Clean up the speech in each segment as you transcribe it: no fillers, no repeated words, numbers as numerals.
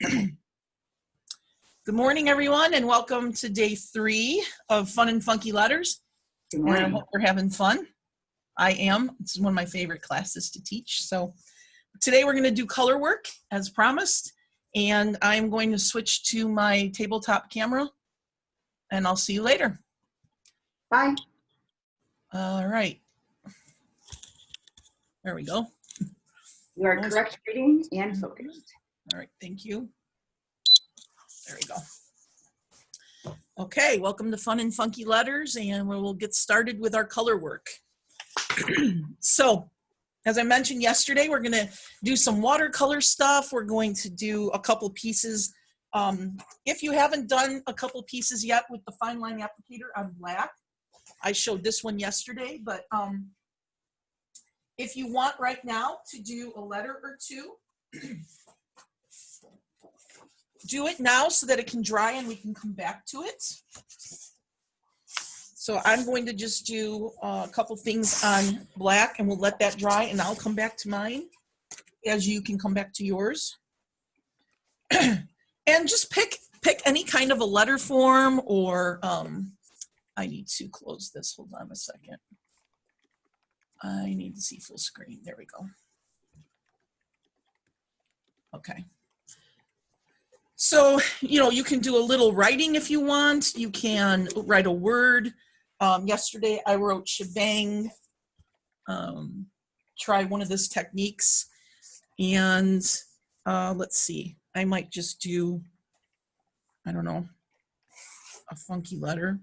Good morning, everyone, and welcome to day 3 of Fun and Funky Letters. Good morning. And I hope you're having fun. I am. It's one of my favorite classes to teach. So today we're going to do color work as promised, and I'm going to switch to my tabletop camera, and I'll see you later. Bye. All right. There we go. You are correct reading and focused. All right, thank you. There we go. Okay, welcome to Fun and Funky Letters, and we'll get started with our color work. So, as I mentioned yesterday, we're going to do some watercolor stuff. We're going to do a couple pieces. If you haven't done a couple pieces yet with the fine line applicator on black, I showed this one yesterday, but if you want right now to do a letter or two, do it now so that it can dry and we can come back to it. So I'm going to just do a couple things on black and we'll let that dry and I'll come back to mine as you can come back to yours. And just pick any kind of a letter form or, I need to close this, hold on a second. I need to see full screen, there we go. Okay. So, you can do a little writing if you want. You can write a word. Yesterday I wrote shebang. Try one of those techniques. And let's see, I might just do, I don't know, a funky letter.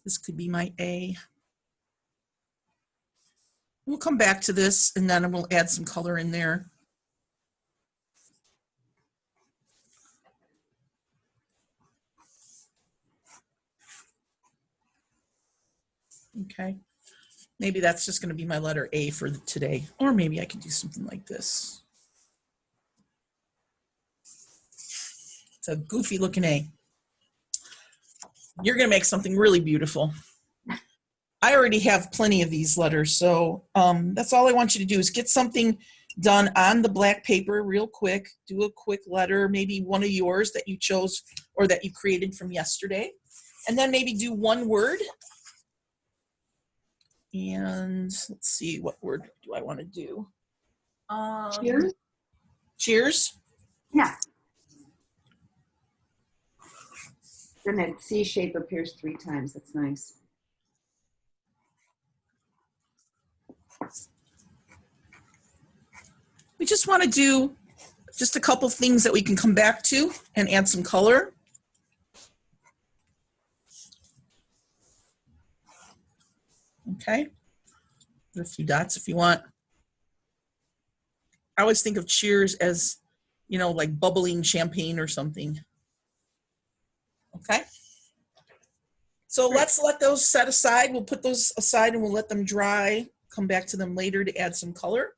This could be my A. We'll come back to this and then we'll add some color in there. Okay, maybe that's just going to be my letter A for today, or maybe I could do something like this. It's a goofy looking A. You're going to make something really beautiful. I already have plenty of these letters, so that's all I want you to do is get something done on the black paper real quick. Do a quick letter, maybe one of yours that you chose or that you created from yesterday, and then maybe do one word. And let's see, what word do I want to do? Cheers. Cheers? Yeah. Then that C shape appears 3 times. That's nice. We just want to do just a couple things that we can come back to and add some color. Okay. A few dots if you want. I always think of cheers as, like bubbling champagne or something. Okay. So let's let those set aside. We'll put those aside and we'll let them dry. Come back to them later to add some color.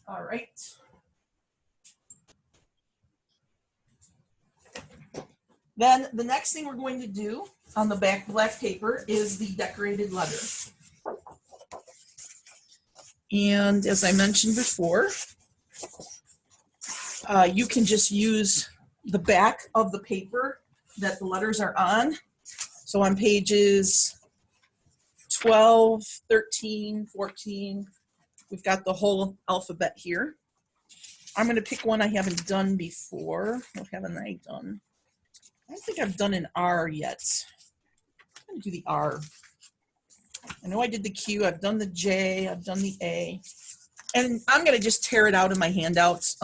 All right. Then the next thing we're going to do on the black paper is the decorated letter. And as I mentioned before, you can just use the back of the paper that the letters are on. So on pages 12, 13, 14, we've got the whole alphabet here. I'm going to pick one I haven't done before. What haven't I done? I don't think I've done an R yet. I'm going to do the R. I know I did the Q, I've done the J, I've done the A. And I'm going to just tear it out of my handouts.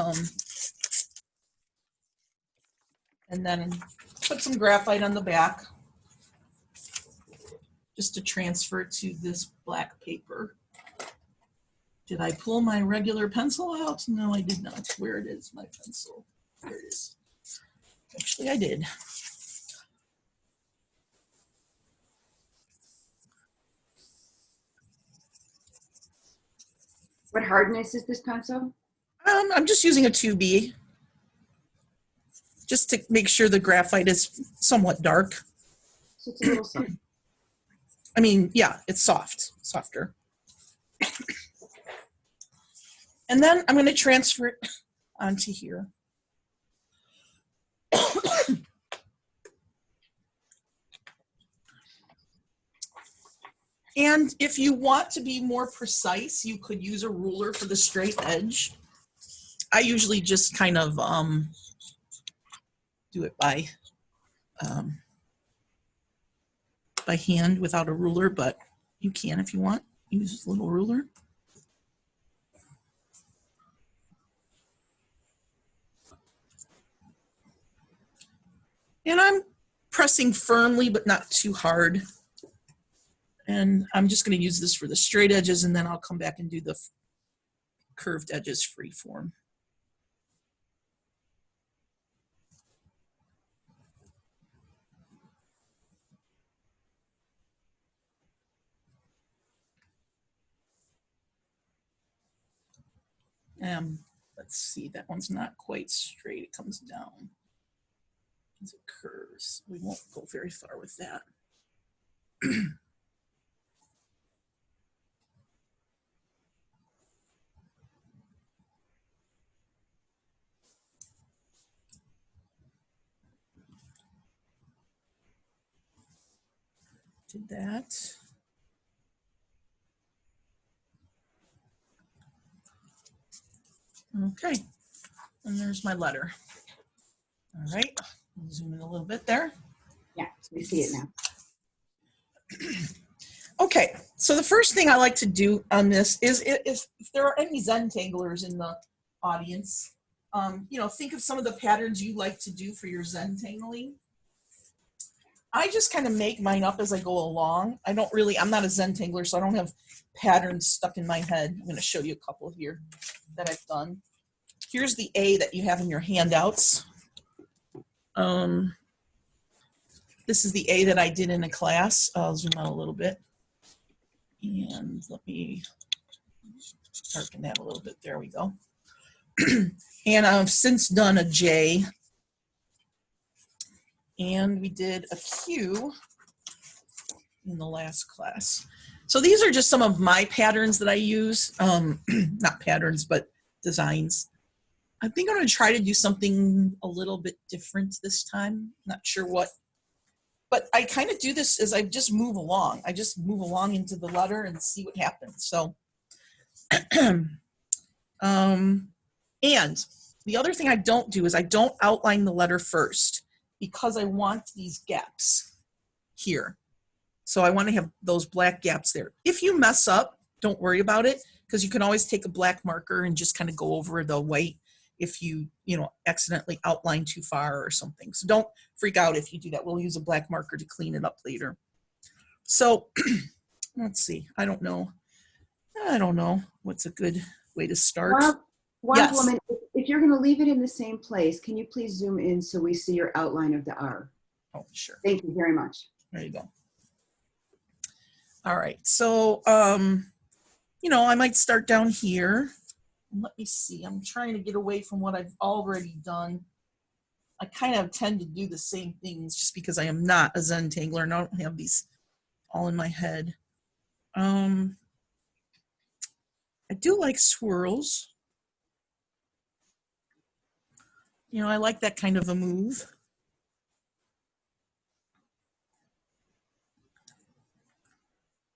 And then put some graphite on the back just to transfer to this black paper. Did I pull my regular pencil out? No, I did not. Where it is, my pencil? There it is. Actually, I did. What hardness is this pencil? I'm just using a 2B. Just to make sure the graphite is somewhat dark. So it's a little soft. I mean, yeah, it's soft, softer. And then I'm going to transfer it onto here. And if you want to be more precise, you could use a ruler for the straight edge. I usually just kind of do it by hand without a ruler, but you can if you want. Use a little ruler. And I'm pressing firmly, but not too hard. And I'm just going to use this for the straight edges, and then I'll come back and do the curved edges free form. Let's see, that one's not quite straight. It comes down. It curves. We won't go very far with that. Did that. Okay, and there's my letter. All right, zoom in a little bit there. Yeah, we see it now. Okay, so the first thing I like to do on this is if there are any Zentanglers in the audience, you know, think of some of the patterns you like to do for your Zentangling. I just kind of make mine up as I go along. I'm not a Zentangler, so I don't have patterns stuck in my head. I'm going to show you a couple here that I've done. Here's the A that you have in your handouts. This is the A that I did in a class. I'll zoom out a little bit. And let me darken that a little bit. There we go. And I've since done a J. And we did a Q in the last class. So these are just some of my patterns that I use. Not patterns, but designs. I think I'm going to try to do something a little bit different this time. Not sure what. But I kind of do this as I just move along. I just move along into the letter and see what happens. So, and the other thing I don't do is I don't outline the letter first because I want these gaps here. So I want to have those black gaps there. If you mess up, don't worry about it because you can always take a black marker and just kind of go over the white if you accidentally outline too far or something. So don't freak out if you do that. We'll use a black marker to clean it up later. So let's see. I don't know what's a good way to start. One woman, if you're going to leave it in the same place, can you please zoom in so we see your outline of the R? Oh, sure. Thank you very much. There you go. All right. So, I might start down here. Let me see. I'm trying to get away from what I've already done. I kind of tend to do the same things just because I am not a Zentangler and I don't have these all in my head. I do like swirls. I like that kind of a move.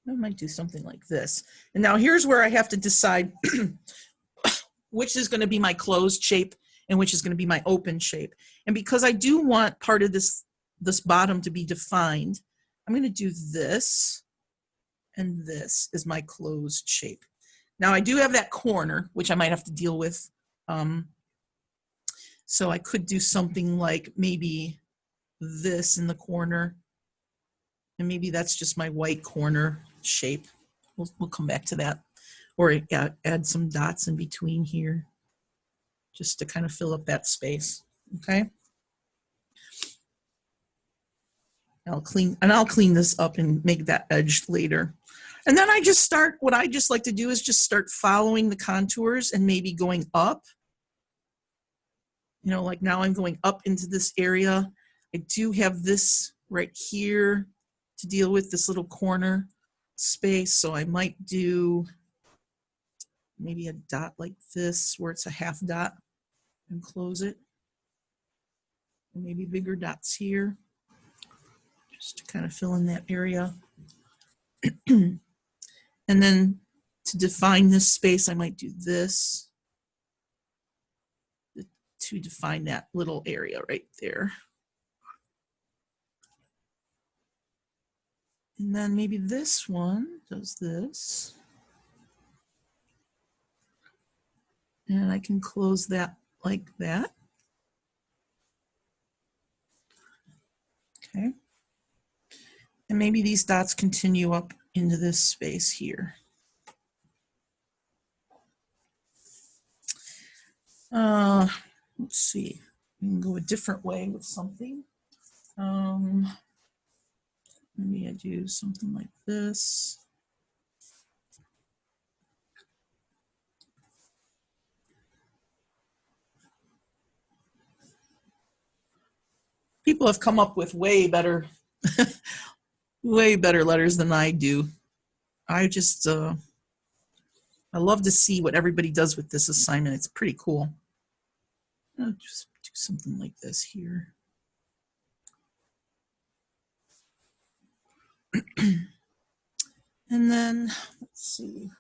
I might do something like this. And now here's where I have to decide which is going to be my closed shape and which is going to be my open shape. And because I do want part of this bottom to be defined, I'm going to do this, and this is my closed shape. Now I do have that corner, which I might have to deal with. So I could do something like maybe this in the corner, and maybe that's just my white corner shape. We'll come back to that. Or add some dots in between here just to kind of fill up that space, okay? I'll clean this up and make that edge later. And then what I just like to do is just start following the contours and maybe going up. Like now I'm going up into this area. I do have this right here to deal with, this little corner space. So I might do maybe a dot like this where it's a half dot and close it. And maybe bigger dots here just to kind of fill in that area. And then to define this space, I might do this to define that little area right there. And then maybe this one does this. And I can close that like that. Okay. And maybe these dots continue up into this space here. Let's see. We can go a different way with something. Maybe I do something like this. People have come up with way better, way better letters than I do. I just, I love to see what everybody does with this assignment. It's pretty cool. I'll just do something like this here. And then, let's see.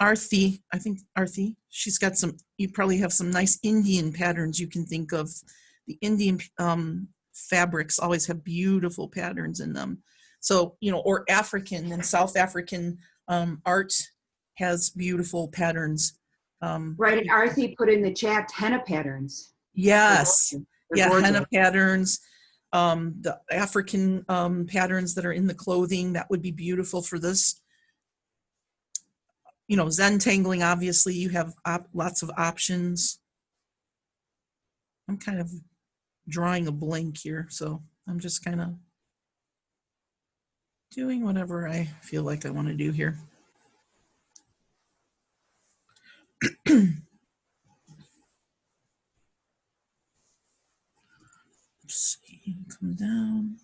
Arthi, I think Arthi, she's got some, you probably have some nice Indian patterns you can think of. The Indian fabrics always have beautiful patterns in them. So, you know, or African and South African art has beautiful patterns. Right, and Arthi put in the chat henna patterns. Yes, They're gorgeous. henna patterns. The African patterns that are in the clothing, that would be beautiful for this. You know, Zentangling, obviously, you have lots of options. I'm kind of drawing a blank here, so I'm just kind of doing whatever I feel like I want to do here. Let's see, come down.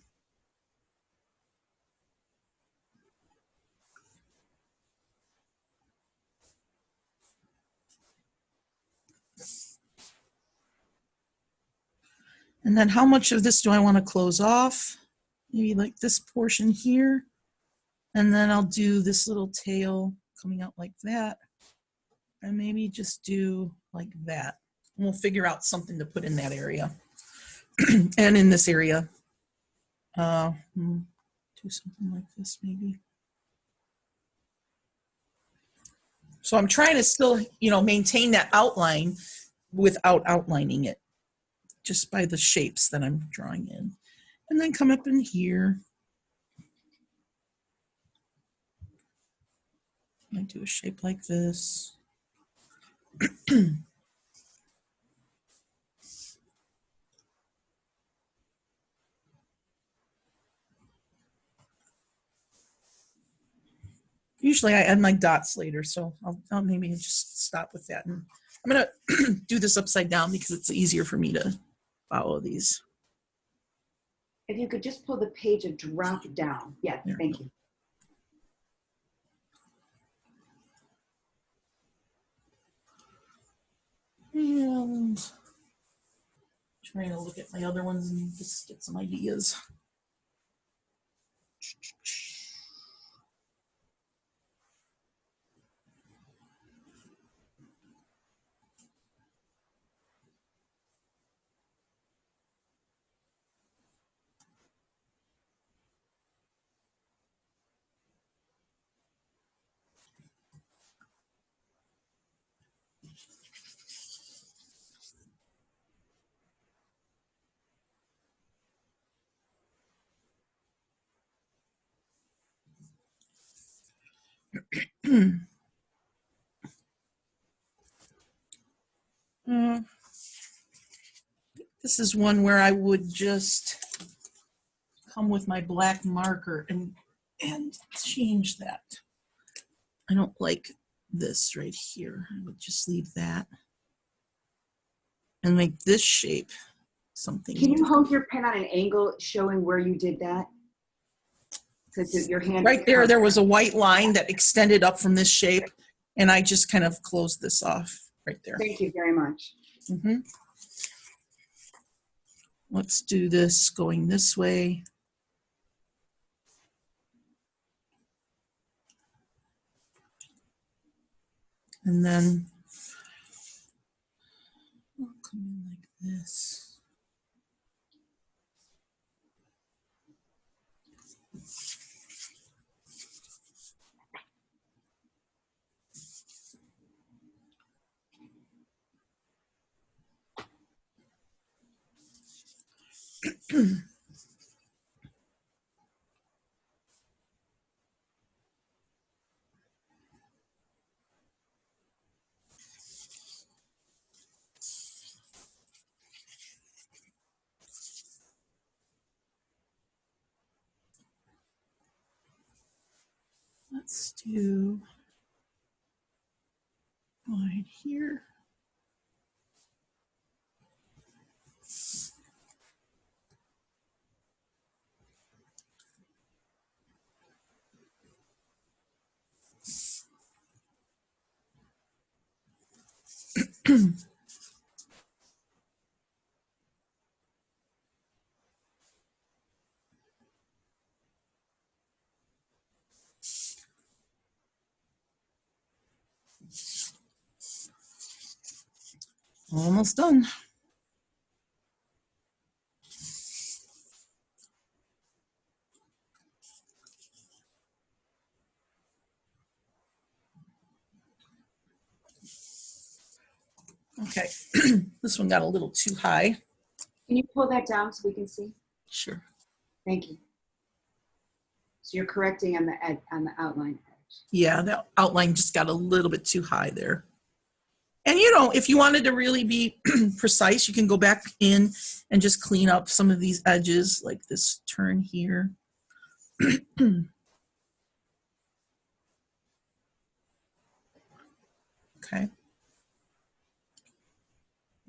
And then how much of this do I want to close off? Maybe like this portion here. And then I'll do this little tail coming out like that. And maybe just do like that. And we'll figure out something to put in that area. And in this area. Do something like this maybe. So I'm trying to still, you know, maintain that outline without outlining it, just by the shapes that I'm drawing in. And then come up in here. I do a shape like this. Usually I add my dots later, so I'll maybe just stop with that. And I'm gonna do this upside down because it's easier for me to follow these. If you could just pull the page a drop down. Yeah, thank you. And trying to look at my other ones and just get some ideas. This is one where I would just come with my black marker and change that. I don't like this right here. I would just leave that and make this shape something. Can you hold your pen on an angle showing where you did that? Because your hand. Right there, there was a white line that extended up from this shape, and I just kind of closed this off right there. Thank you very much. Mhm. Let's do this going this way. And then I'll come in like this. Let's do right here. Almost done. Okay, this one got a little too high. Can you pull that down so we can see? Sure. Thank you. So you're correcting on the outline edge. Yeah, that outline just got a little bit too high there. And you know, if you wanted to really be precise, you can go back in and just clean up some of these edges, like this turn here. Okay.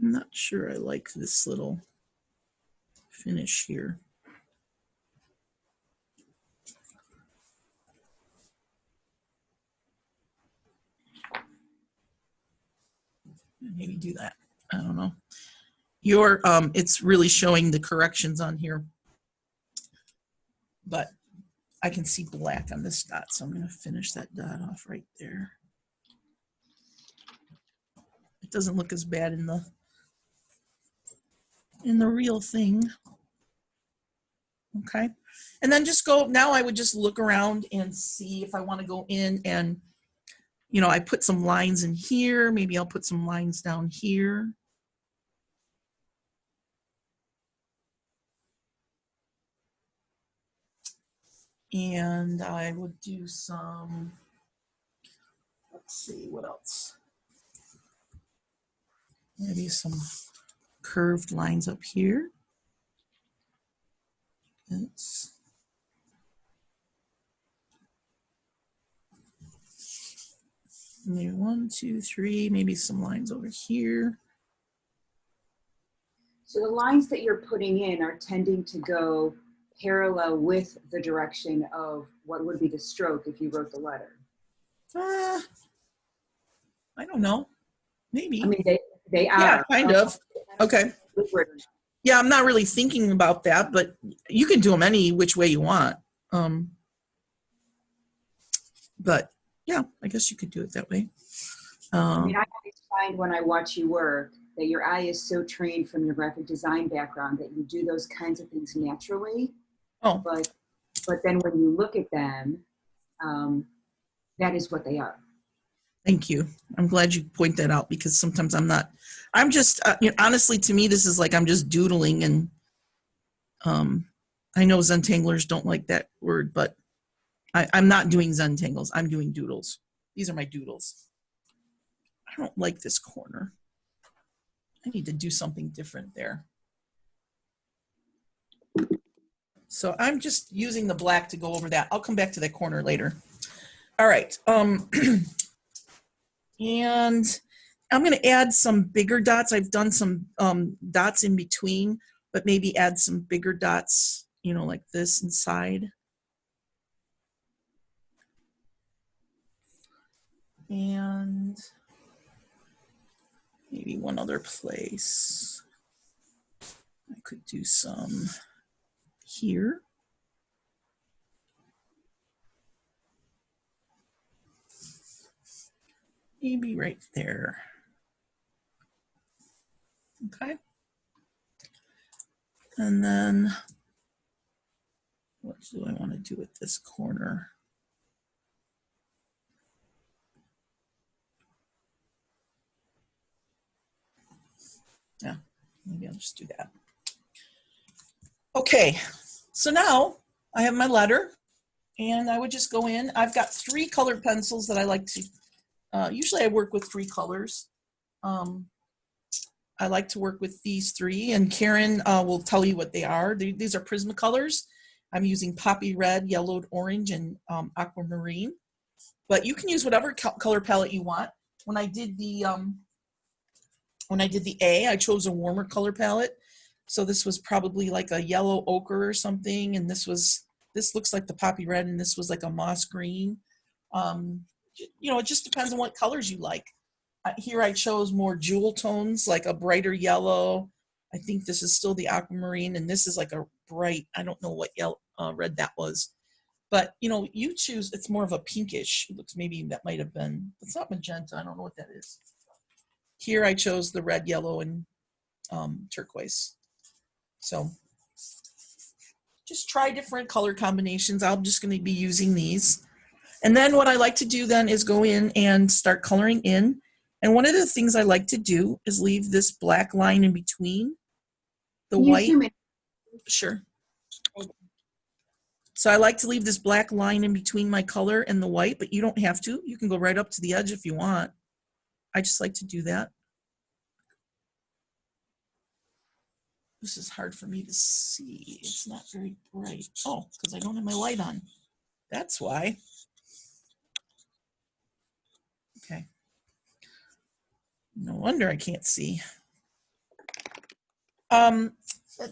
I'm not sure I like this little finish here. Maybe do that. I don't know. It's really showing the corrections on here, but I can see black on this dot, so I'm going to finish that dot off right there. It doesn't look as bad in the real thing. Okay, and then just go, now I would just look around and see if I want to go in and, you know, I put some lines in here, maybe I'll put some lines down here. And I would do some, let's see, what else? Maybe some curved lines up here. It's, maybe 1, 2, 3, maybe some lines over here. So the lines that you're putting in are tending to go parallel with the direction of what would be the stroke if you wrote the letter. I don't know. Maybe. I mean, they are. Yeah, kind of. Okay. Yeah, I'm not really thinking about that, but you can do them any which way you want. But yeah, I guess you could do it that way. I mean, I always find when I watch you work that your eye is so trained from your graphic design background that you do those kinds of things naturally. Oh. But then when you look at them, that is what they are. Thank you. I'm glad you point that out, because sometimes I'm just, you know, honestly, to me, this is like I'm just doodling, and I know Zentanglers don't like that word, but I'm not doing Zentangles. I'm doing doodles. These are my doodles. I don't like this corner. I need to do something different there. So I'm just using the black to go over that. I'll come back to that corner later. All right. And I'm going to add some bigger dots. I've done some dots in between, but maybe add some bigger dots, you know, like this inside. And maybe one other place. I could do some here. Maybe right there. Okay. And then what do I want to do with this corner? Yeah, maybe I'll just do that. Okay, so now I have my letter and I would just go in. I've got 3 colored pencils that I like to, usually I work with 3 colors. I like to work with these 3 and Karen will tell you what they are. These are Prismacolors. I'm using poppy red, yellowed orange, and aquamarine. But you can use whatever color palette you want. When I did the A, I chose a warmer color palette. So this was probably like a yellow ochre or something, and this looks like the poppy red, and this was like a moss green. You know, it just depends on what colors you like. Here I chose more jewel tones, like a brighter yellow. I think this is still the aquamarine, and this is like a bright, I don't know what yellow, red that was. But, you know, you choose, it's more of a pinkish. It looks, maybe that might have been, it's not magenta. I don't know what that is. Here I chose the red, yellow, and turquoise. So just try different color combinations. I'm just going to be using these. And then what I like to do then is go in and start coloring in. And one of the things I like to do is leave this black line in between the white. Sure. So I like to leave this black line in between my color and the white, but you don't have to. You can go right up to the edge if you want. I just like to do that. This is hard for me to see. It's not very bright. Oh, because I don't have my light on. That's why. Okay. No wonder I can't see. I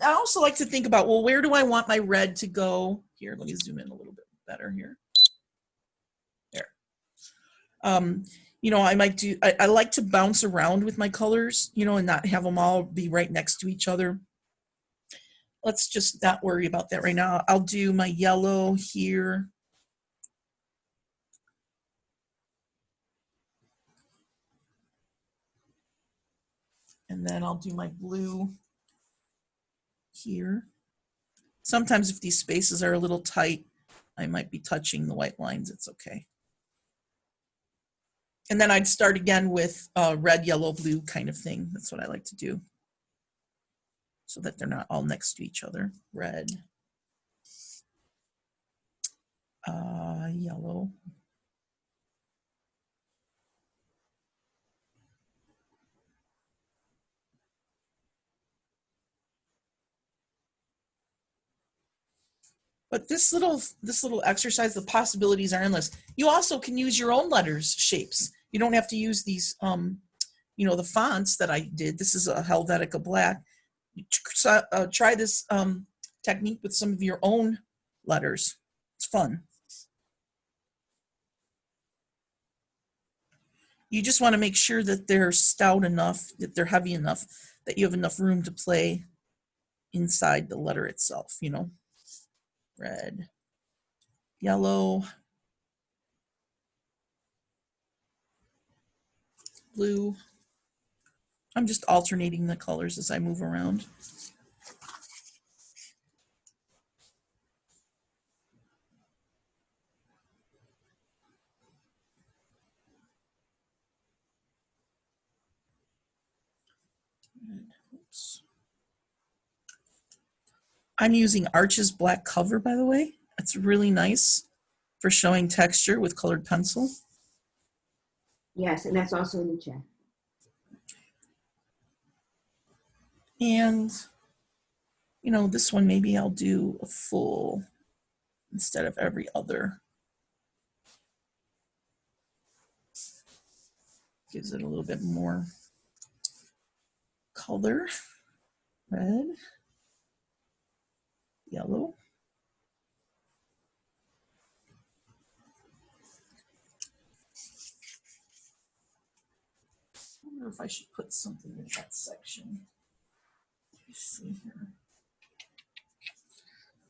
also like to think about, well, where do I want my red to go? Here, let me zoom in a little bit better here. There. You know, I might do, I like to bounce around with my colors, you know, and not have them all be right next to each other. Let's just not worry about that right now. I'll do my yellow here. And then I'll do my blue here. Sometimes if these spaces are a little tight, I might be touching the white lines. It's okay. And then I'd start again with red, yellow, blue kind of thing. That's what I like to do, so that they're not all next to each other. Red, yellow. But this little exercise, the possibilities are endless. You also can use your own letters, shapes. You don't have to use these, you know, the fonts that I did. This is a Helvetica Black. Try this technique with some of your own letters. It's fun. You just want to make sure that they're stout enough, that they're heavy enough, that you have enough room to play inside the letter itself, you know. Red, yellow, blue. I'm just alternating the colors as I move around. Oops. I'm using Arches black cover, by the way. It's really nice for showing texture with colored pencil. Yes, and that's also in the chat. And, you know, this one, maybe I'll do a full instead of every other. Gives it a little bit more color. Red, yellow. wonder if I should put something in that section. Let's see here.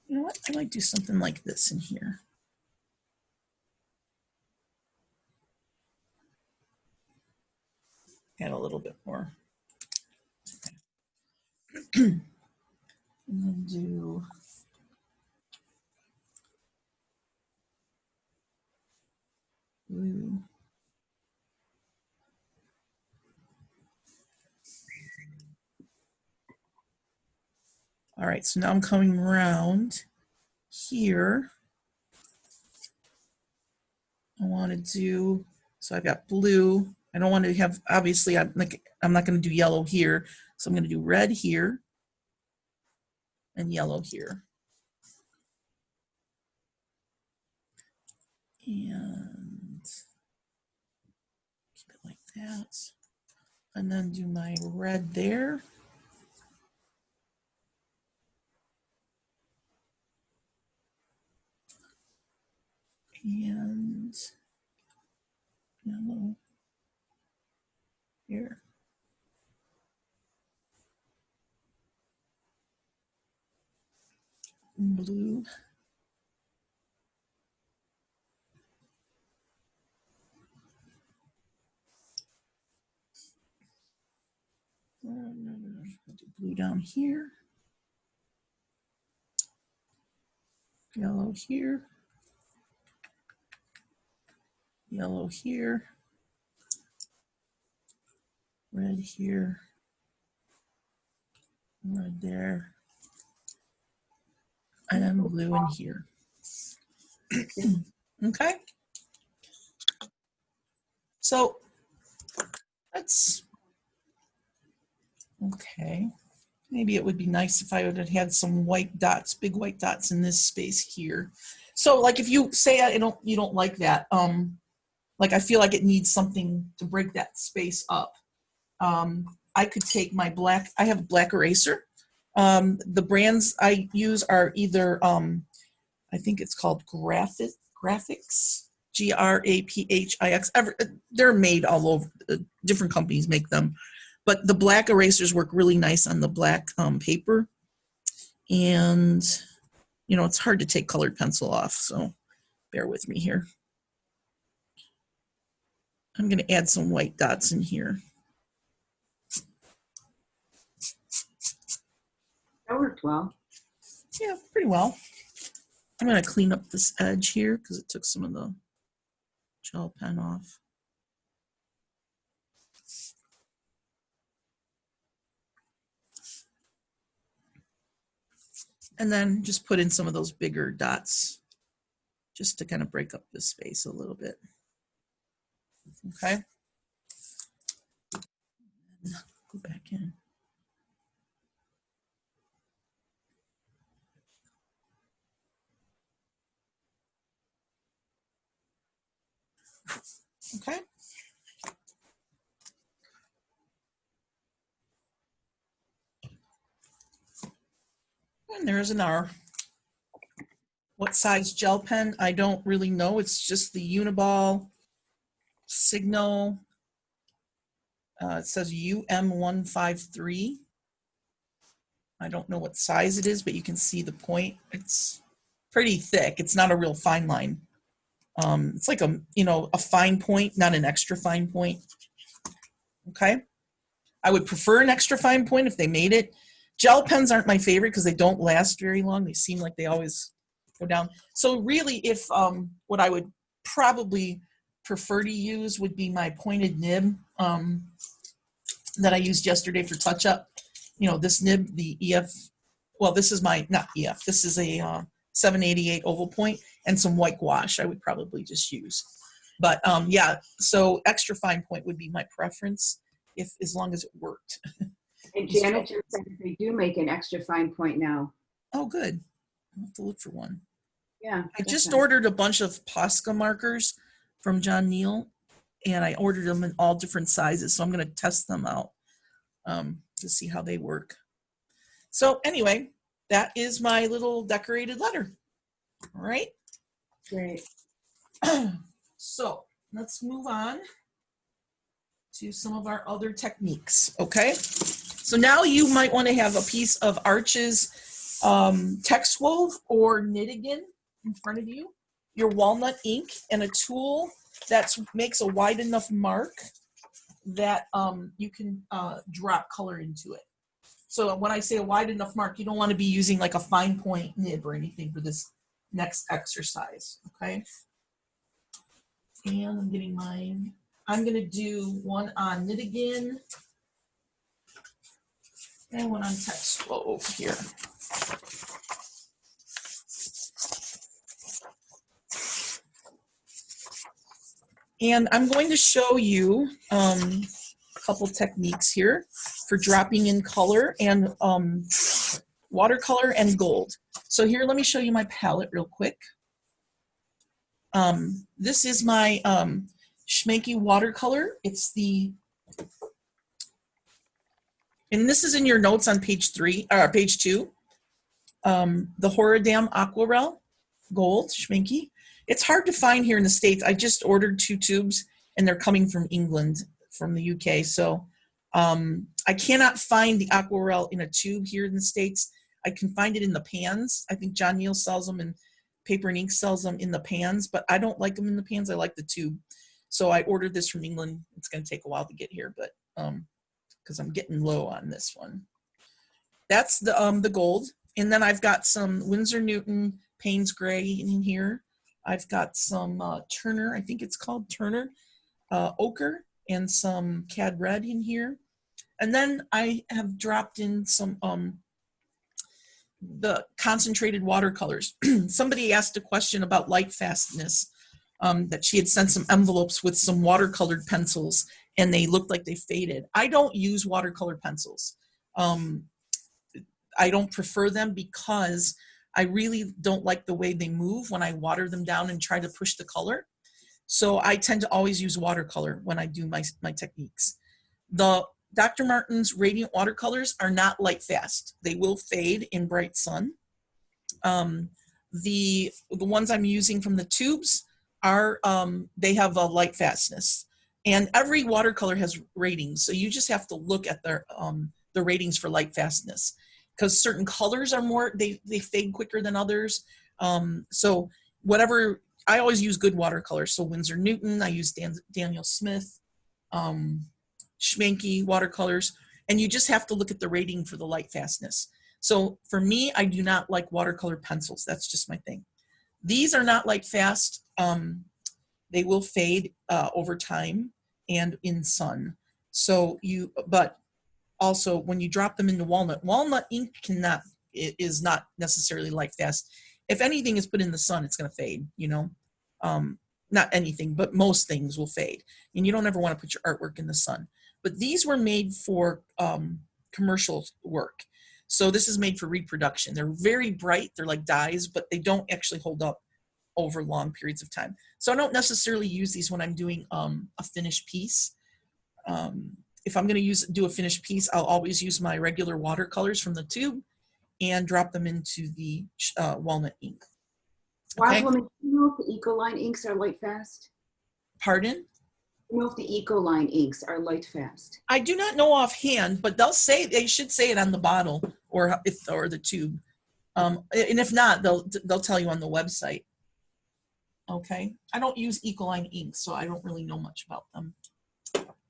You know what? I might do something like this in here. Add a little bit more. And then do blue. All right, so now I'm coming around here. I want to do, so I've got blue. I don't want to have, obviously, I'm not going to do yellow here. So I'm going to do red here and yellow here. And keep it like that. And then do my red there. And yellow here. Blue. Do blue down here. Yellow here. Yellow here. Red here. Red there. And then blue in here. Okay. So that's okay. Maybe it would be nice if I would have had some white dots, big white dots in this space here. So like if you say you don't like that, like I feel like it needs something to break that space up. I could take my black, I have a black eraser. The brands I use are either, I think it's called Graphix, Graphix. They're made all over, different companies make them. But the black erasers work really nice on the black paper. And, you know, it's hard to take colored pencil off, so bear with me here. I'm going to add some white dots in here. That worked well. Yeah, pretty well. I'm going to clean up this edge here because it took some of the gel pen off. And then just put in some of those bigger dots just to kind of break up the space a little bit. Okay. Go back in. Okay. And there's an R. What size gel pen? I don't really know. It's just the Uniball Signal. It says UM153. I don't know what size it is, but you can see the point. It's pretty thick. It's not a real fine line. It's like a, you know, a fine point, not an extra fine point. Okay. I would prefer an extra fine point if they made it. Gel pens aren't my favorite because they don't last very long. They seem like they always go down. So really, if what I would probably prefer to use would be my pointed nib that I used yesterday for touch up. You know, this nib, the EF, well, this is my, not EF, this is a 788 oval point and some white gouache I would probably just use. But yeah, so extra fine point would be my preference if, as long as it worked. And Janet just said that they do make an extra fine point now. Oh, good. I'll have to look for one. Yeah. I just ordered a bunch of Posca markers from John Neal, and I ordered them in all different sizes. So I'm going to test them out to see how they work. So anyway, that is my little decorated letter. All right. Great. So let's move on to some of our other techniques, okay? So now you might want to have a piece of Arches text wove or Knitigan in front of you, your walnut ink, and a tool that makes a wide enough mark that you can drop color into it. So when I say a wide enough mark, you don't want to be using like a fine point nib or anything for this next exercise, okay? And I'm getting mine. I'm going to do one on Knitigan and one on text wove here. And I'm going to show you a couple techniques here for dropping in color and watercolor and gold. So here, let me show you my palette real quick. This is my Schmanke watercolor. It's the, and this is in your notes on page 2. The Horadam Aquarelle Gold Schmanke. It's hard to find here in the States. I just ordered 2 tubes and they're coming from England, from the UK. So I cannot find the Aquarelle in a tube here in the States. I can find it in the pans. I think John Neal sells them and Paper and Ink sells them in the pans, but I don't like them in the pans. I like the tube. So I ordered this from England. It's going to take a while to get here, but because I'm getting low on this one. That's the gold. And then I've got some Winsor Newton Payne's Gray in here. I've got some Turner, I think it's called Turner, ochre, and some Cad Red in here. And then I have dropped in some the concentrated watercolors. Somebody asked a question about light fastness, that she had sent some envelopes with some watercolored pencils and they looked like they faded. I don't use watercolor pencils. I don't prefer them because I really don't like the way they move when I water them down and try to push the color. So I tend to always use watercolor when I do my techniques. The Dr. Martin's Radiant watercolors are not light fast. They will fade in bright sun. The ones I'm using from the tubes are, they have a light fastness. And every watercolor has ratings. So you just have to look at their the ratings for light fastness. Because certain colors are more, they fade quicker than others. So whatever, I always use good watercolors. So Winsor Newton, I use Daniel Smith, Schmanke watercolors, and you just have to look at the rating for the light fastness. So for me, I do not like watercolor pencils. That's just my thing. These are not light fast. They will fade over time and in sun. So but also when you drop them into walnut ink is not necessarily light fast. If anything is put in the sun, it's going to fade, you know. Not anything, but most things will fade. And you don't ever want to put your artwork in the sun. But these were made for commercial work. So this is made for reproduction. They're very bright. They're like dyes, but they don't actually hold up over long periods of time. So I don't necessarily use these when I'm doing a finished piece. If I'm going to do a finished piece, I'll always use my regular watercolors from the tube and drop them into the walnut ink. Okay. Woman, do you know if the Ecoline inks are light fast? Pardon? Do you know if the Ecoline inks are light fast? I do not know offhand, but they should say it on the bottle or the tube. And if not, they'll tell you on the website. Okay. I don't use Ecoline inks, so I don't really know much about them.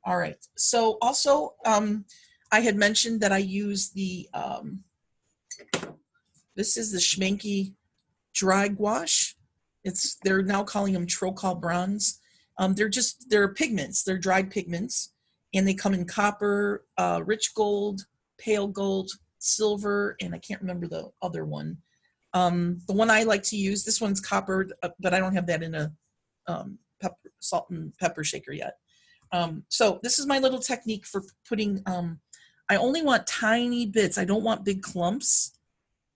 All right. So also, I had mentioned that I use the, this is the Schmanke dry gouache. They're now calling them Trocol bronze. They're pigments. They're dried pigments, and they come in copper, rich gold, pale gold, silver, and I can't remember the other one. The one I like to use, this one's copper, but I don't have that in a salt and pepper shaker yet. So this is my little technique for putting, I only want tiny bits. I don't want big clumps.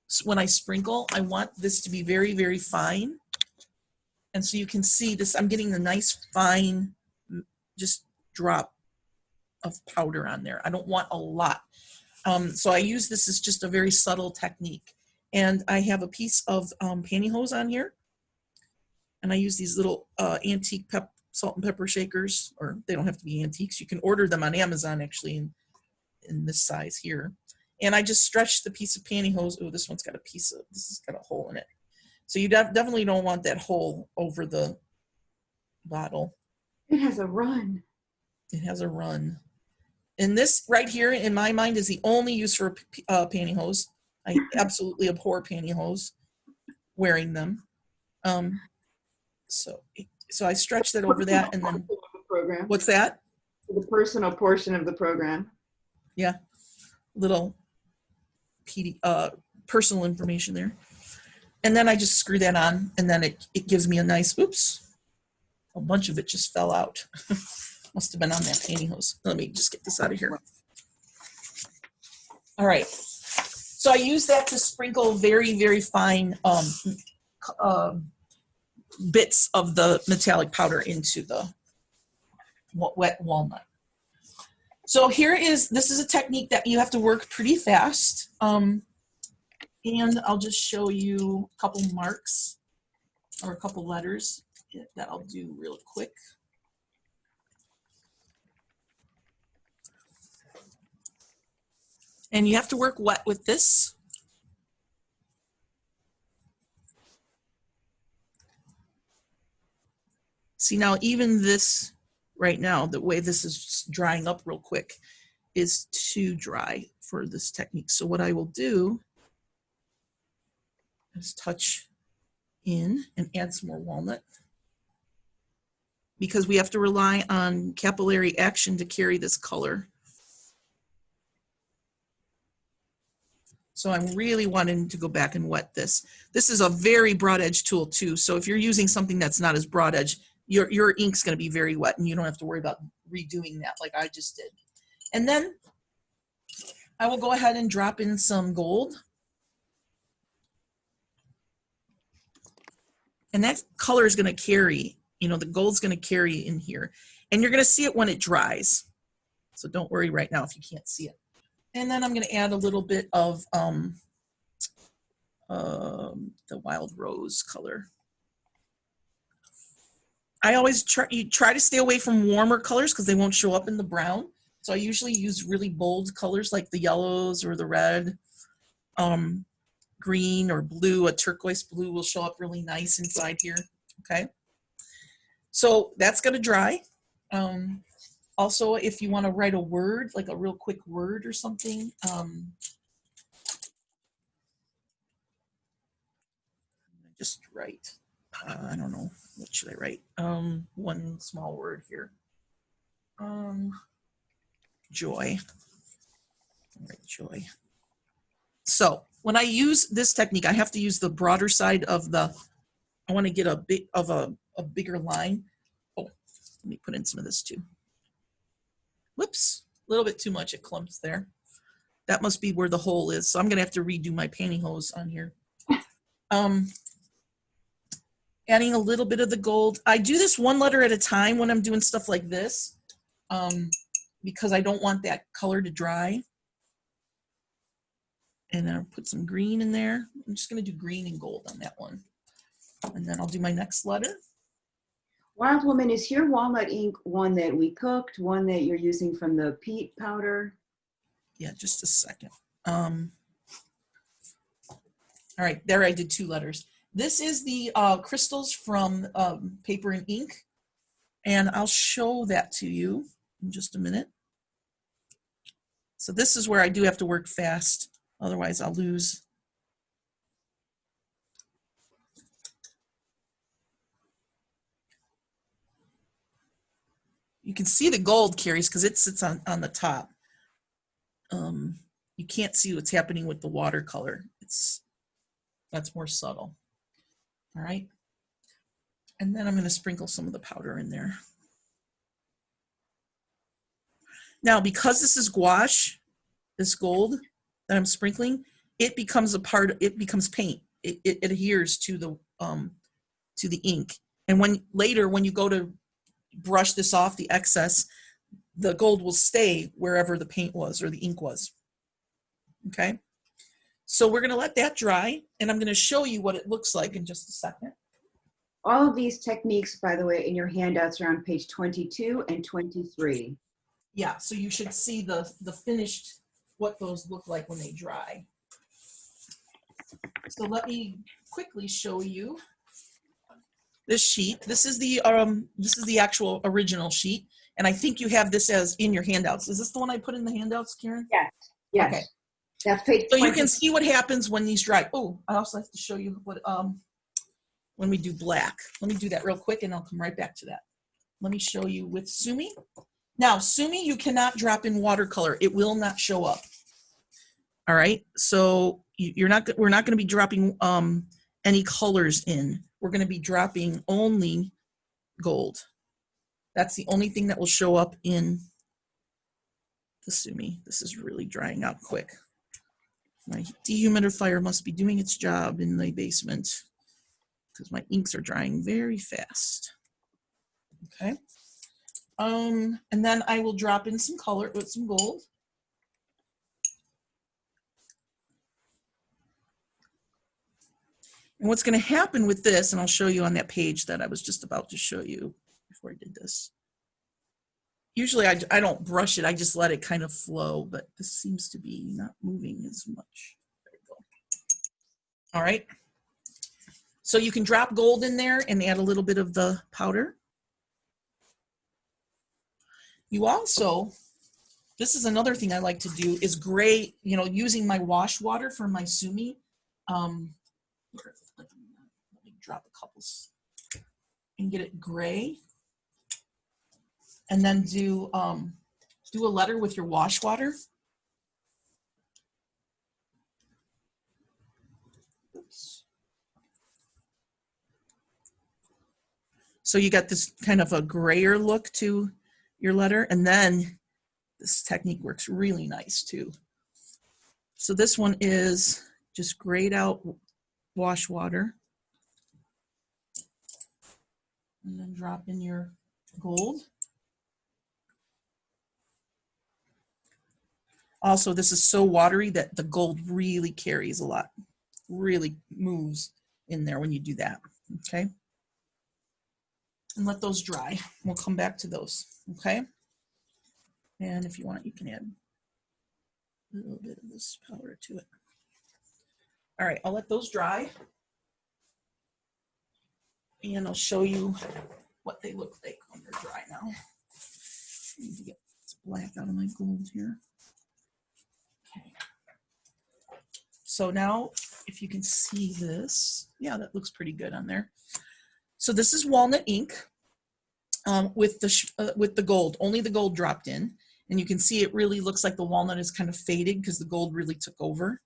So when I sprinkle, I want this to be very, very fine. And so you can see this, I'm getting a nice fine, just drop of powder on there. I don't want a lot. So I use this as just a very subtle technique. And I have a piece of pantyhose on here. And I use these little antique salt and pepper shakers, or they don't have to be antiques. You can order them on Amazon actually in this size here. And I just stretched the piece of pantyhose. Oh, this one's got this has got a hole in it. So you definitely don't want that hole over the bottle. It has a run. It has a run. And this right here, in my mind, is the only use for pantyhose. I absolutely abhor pantyhose, wearing them. So I stretched it over that, and then Program. What's that? The personal portion of the program. Yeah, little personal information there. And then I just screw that on, and then it gives me a nice, oops, a bunch of it just fell out. Must have been on that pantyhose. Let me just get this out of here. All right. So I use that to sprinkle very, very fine bits of the metallic powder into the wet walnut. So this is a technique that you have to work pretty fast. And I'll just show you a couple marks or a couple letters that I'll do real quick. And you have to work wet with this. See, now even this right now, the way this is drying up real quick is too dry for this technique. So what I will do is touch in and add some more walnut, because we have to rely on capillary action to carry this color. So I'm really wanting to go back and wet this. This is a very broad edge tool too. So if you're using something that's not as broad edge, your ink's going to be very wet, and you don't have to worry about redoing that like I just did. And then I will go ahead and drop in some gold. And that color is going to carry, the gold's going to carry in here. And you're going to see it when it dries. So don't worry right now if you can't see it. And then I'm going to add a little bit of the wild rose color. I always try to stay away from warmer colors because they won't show up in the brown. So I usually use really bold colors like the yellows or the red. Green or blue, a turquoise blue will show up really nice inside here, okay? So that's gonna dry. Also, if you wanna write a word, like a real quick word or something, just write, I don't know, what should I write? One small word here. Joy, I'll write joy. So when I use this technique, I have to use the broader side of I want to get a bit of a bigger line. Oh, let me put in some of this too. Whoops, a little bit too much, it clumps there. That must be where the hole is. So I'm gonna have to redo my pantyhose on here. Adding a little bit of the gold. I do this one letter at a time when I'm doing stuff like this, because I don't want that color to dry. And I'll put some green in there. I'm just going to do green and gold on that one. And then I'll do my next letter. Wild Woman, is your walnut ink one that we cooked, one that you're using from the peat powder? Yeah, just a second. All right, there I did 2 letters. This is the crystals from Paper and Ink. And I'll show that to you in just a minute. So this is where I do have to work fast. Otherwise, I'll lose. You can see the gold carries because it sits on the top. You can't see what's happening with the watercolor. That's more subtle. All right. And then I'm going to sprinkle some of the powder in there. Now, because this is gouache, this gold that I'm sprinkling, it becomes it becomes paint. It adheres to the ink. And later when you go to brush this off, the excess, the gold will stay wherever the paint was or the ink was. Okay. So we're going to let that dry, and I'm going to show you what it looks like in just a second. All of these techniques, by the way, in your handouts are on page 22 and 23. Yeah, so you should see the finished, what those look like when they dry. So let me quickly show you this sheet. This is the actual original sheet, and I think you have this as in your handouts. Is this the one I put in the handouts, Karen? Yes. Yes. Okay. That's page 20. So you can see what happens when these dry. Oh, I also have to show you what when we do black. Let me do that real quick, and I'll come right back to that. Let me show you with Sumi. Now, Sumi, you cannot drop in watercolor. It will not show up. All right. So we're not going to be dropping any colors in. We're going to be dropping only gold. That's the only thing that will show up in the Sumi. This is really drying out quick. My dehumidifier must be doing its job in the basement because my inks are drying very fast. Okay. And then I will drop in some color with some gold. And what's going to happen with this, and I'll show you on that page that I was just about to show you before I did this. Usually I don't brush it, I just let it kind of flow, but this seems to be not moving as much. There we go. All right. So you can drop gold in there and add a little bit of the powder. You also, this is another thing I like to do is gray, you know, using my wash water for my Sumi. Let me drop a couple and get it gray. And then do a letter with your wash water. Oops. So you got this kind of a grayer look to your letter, and then this technique works really nice too. So this one is just grayed out wash water, and then drop in your gold. Also, this is so watery that the gold really carries a lot, really moves in there when you do that, okay? And let those dry. We'll come back to those, okay? And if you want, you can add a little bit of this powder to it. All right, I'll let those dry. And I'll show you what they look like when they're dry now. I need to get this black out of my gold here. Okay. So now, if you can see this, yeah, that looks pretty good on there. So this is walnut ink with the gold, only the gold dropped in. And you can see it really looks like the walnut is kind of faded because the gold really took over.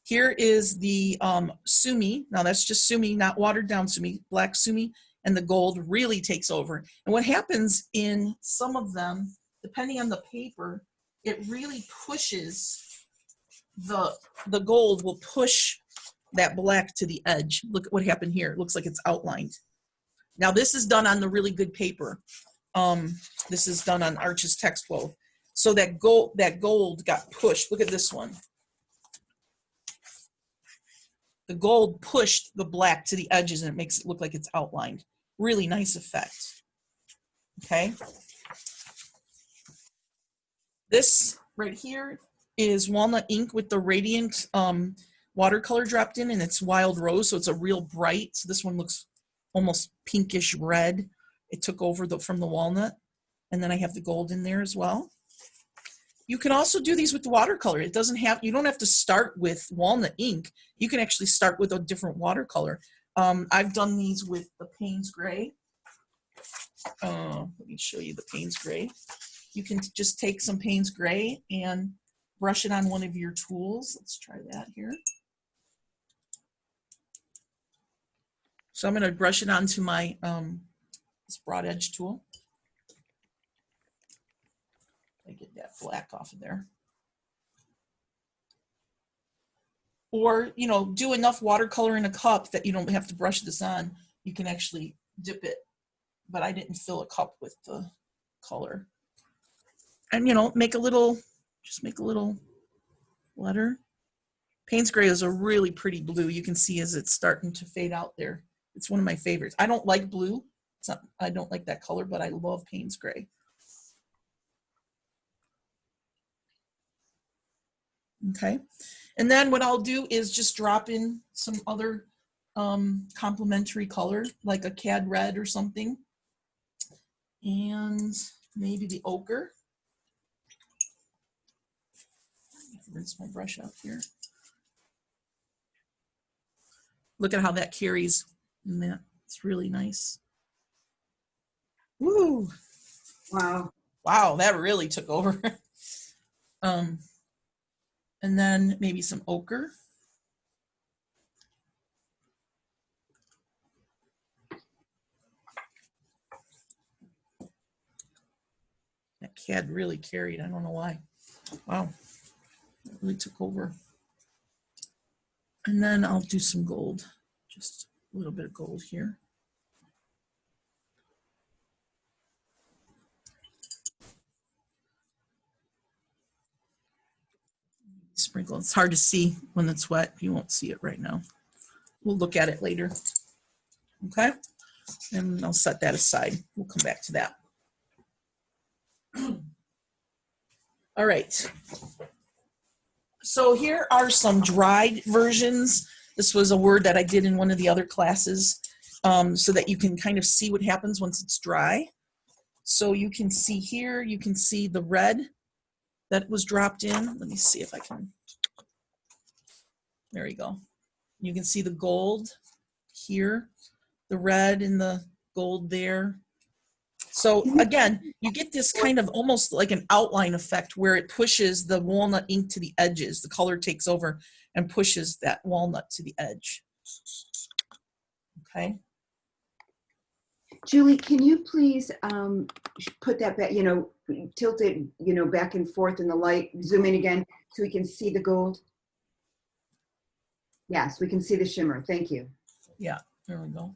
Here is the Sumi. Now that's just Sumi, not watered down Sumi, black Sumi, and the gold really takes over. And what happens in some of them, depending on the paper, it really pushes the gold will push that black to the edge. Look at what happened here. It looks like it's outlined. Now this is done on the really good paper. This is done on Arches Textwove. So that gold got pushed. Look at this one. The gold pushed the black to the edges and it makes it look like it's outlined. Really nice effect. Okay. This right here is walnut ink with the Radiant watercolor dropped in, and it's Wild Rose, so it's a real bright. So this one looks almost pinkish red. It took over from the walnut, and then I have the gold in there as well. You can also do these with the watercolor. It doesn't have, you don't have to start with walnut ink. You can actually start with a different watercolor. I've done these with the Payne's Gray. Let me show you the Payne's Gray. You can just take some Payne's Gray and brush it on one of your tools. Let's try that here. So I'm going to brush it onto my this broad edge tool. I get that black off of there. Or, you know, do enough watercolor in a cup that you don't have to brush this on. You can actually dip it, but I didn't fill a cup with the color. And, you know, just make a little letter. Payne's Gray is a really pretty blue. You can see as it's starting to fade out there. It's one of my favorites. I don't like blue. It's not, I don't like that color, but I love Payne's Gray. Okay. And then what I'll do is just drop in some other complementary color, like a cad red or something. And maybe the ochre. Rinse my brush out here. Look at how that carries in that. It's really nice. Woo! Wow. Wow, that really took over. And then maybe some ochre. That cad really carried. I don't know why. Wow, it really took over. And then I'll do some gold. Just a little bit of gold here. Sprinkle. It's hard to see when it's wet. You won't see it right now. We'll look at it later. Okay, and I'll set that aside. We'll come back to that. All right. So here are some dried versions. This was a word that I did in one of the other classes, so that you can kind of see what happens once it's dry. So you can see here, you can see the red that was dropped in. Let me see if I can. There you go. You can see the gold here, the red and the gold there. So again, you get this kind of almost like an outline effect where it pushes the walnut ink to the edges. The color takes over and pushes that walnut to the edge. Okay. Julie, can you please put that back, you know, tilt it, you know, back and forth in the light, zoom in again so we can see the gold? Yes, we can see the shimmer. Thank you. Yeah, there we go.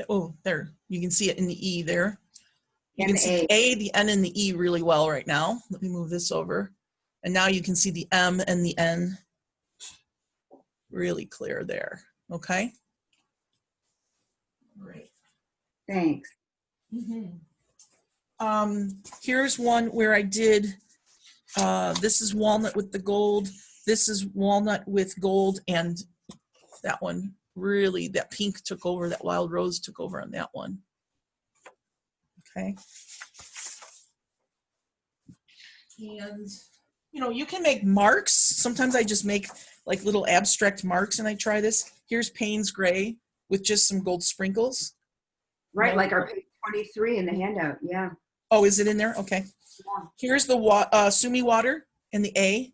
Oh, there, you can see it in the E there. You can see the A, the N, and the E really well right now. Let me move this over. And now you can see the M and the N really clear there. Okay. Great. Thanks. Here's one where I did, this is walnut with the gold. This is walnut with gold, and that one really, that pink took over, that wild rose took over on that one. Okay. And, you know, you can make marks. Sometimes I just make like little abstract marks and I try this. Here's Payne's Gray with just some gold sprinkles. Right, like our page 23 in the handout, yeah. Oh, is it in there? Okay. Yeah. Here's the Sumi water and the A.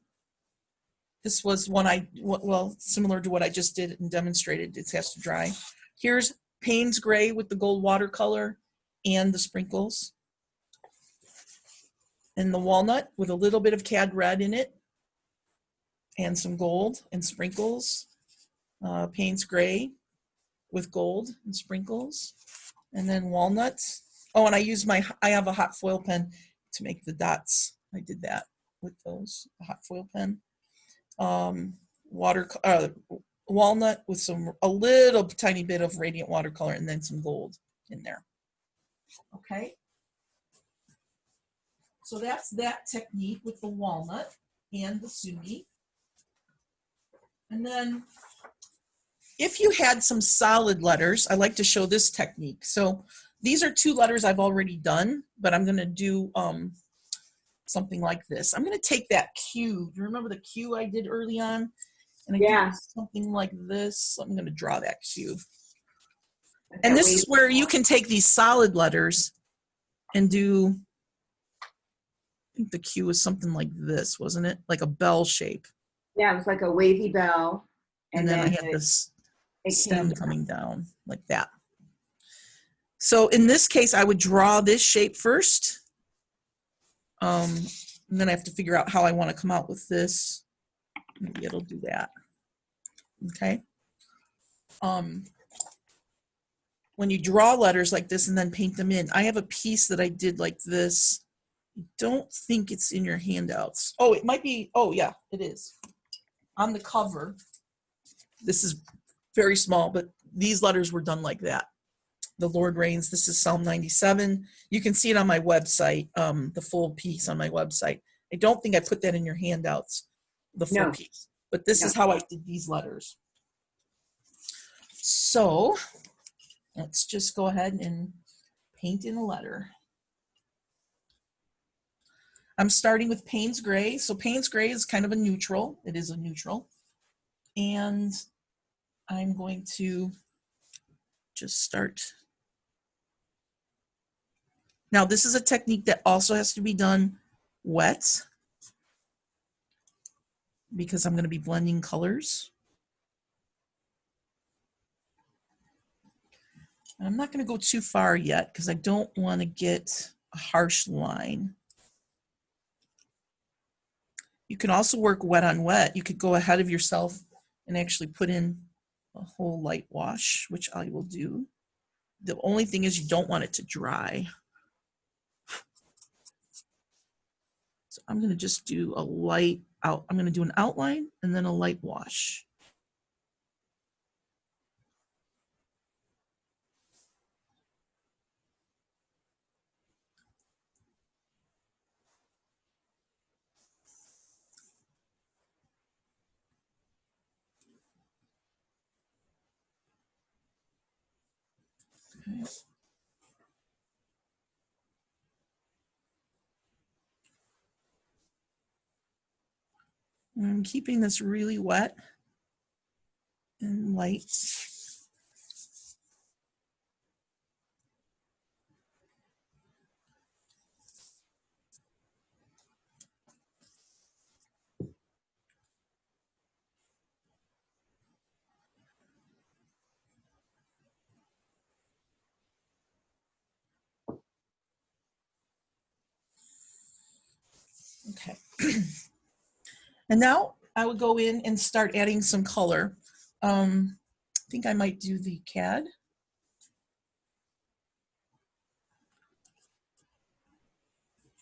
This was one well, similar to what I just did and demonstrated. It has to dry. Here's Payne's Gray with the gold watercolor and the sprinkles. And the walnut with a little bit of cad red in it and some gold and sprinkles. Payne's Gray with gold and sprinkles. And then walnuts. Oh, and I have a hot foil pen to make the dots. I did that with those, a hot foil pen. Walnut with a little tiny bit of radiant watercolor and then some gold in there. Okay. So that's that technique with the walnut and the Sumi. And then if you had some solid letters, I like to show this technique. So these are 2 letters I've already done, but I'm going to do something like this. I'm going to take that Q. Do you remember the Q I did early on? And I did something like this. I'm going to draw that Q. And this is where you can take these solid letters and do, I think the Q was something like this, wasn't it? Like a bell shape. Yeah, it was like a wavy bell. And then I had this stem coming down like that. So in this case, I would draw this shape first. And then I have to figure out how I want to come out with this. Maybe it'll do that. Okay. When you draw letters like this and then paint them in, I have a piece that I did like this. I don't think it's in your handouts. Oh, it might be. Oh, yeah, it is. On the cover, This is very small, but these letters were done like that. The Lord reigns. This is Psalm 97. You can see it on my website, the full piece on my website. I don't think I put that in your handouts, the full No. piece, but this is how I did these letters. So let's just go ahead and paint in a letter. I'm starting with Payne's Gray. So Payne's Gray is kind of a neutral. It is a neutral. And I'm going to just start. Now, this is a technique that also has to be done wet because I'm going to be blending colors. And I'm not going to go too far yet because I don't want to get a harsh line. You can also work wet on wet. You could go ahead of yourself and actually put in a whole light wash, which I will do. The only thing is you don't want it to dry. So I'm going to just do a light out. I'm going to do an outline and then a light wash. Okay. I'm keeping this really wet and light. Okay. And now I would go in and start adding some color. I think I might do the CAD.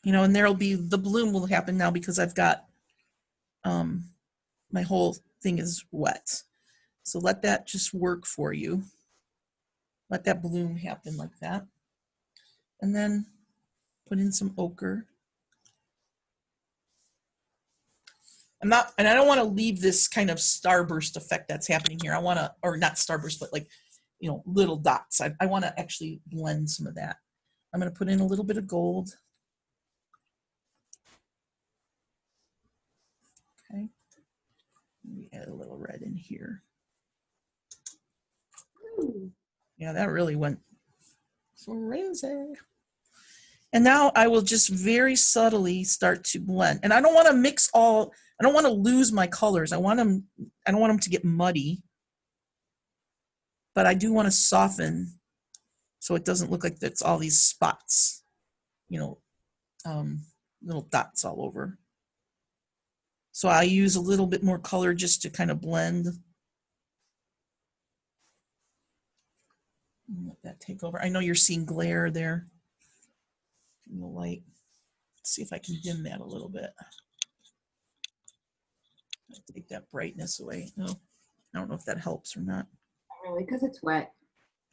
You know, and there'll be, the bloom will happen now because I've got, my whole thing is wet. So let that just work for you. Let that bloom happen like that. And then put in some ochre. And I don't want to leave this kind of starburst effect that's happening here. I want to, or not starburst, but like, you know, little dots. I want to actually blend some of that. I'm going to put in a little bit of gold. Okay. Maybe add a little red in here. Yeah, that really went crazy. And now I will just very subtly start to blend. And I don't want to mix all, I don't want to lose my colors. I don't want them to get muddy. But I do want to soften so it doesn't look like it's all these spots, you know, little dots all over. So I use a little bit more color just to kind of blend. Let that take over. I know you're seeing glare there in the light. Let's see if I can dim that a little bit. Take that brightness away. No, I don't know if that helps or not. Not really, because it's wet.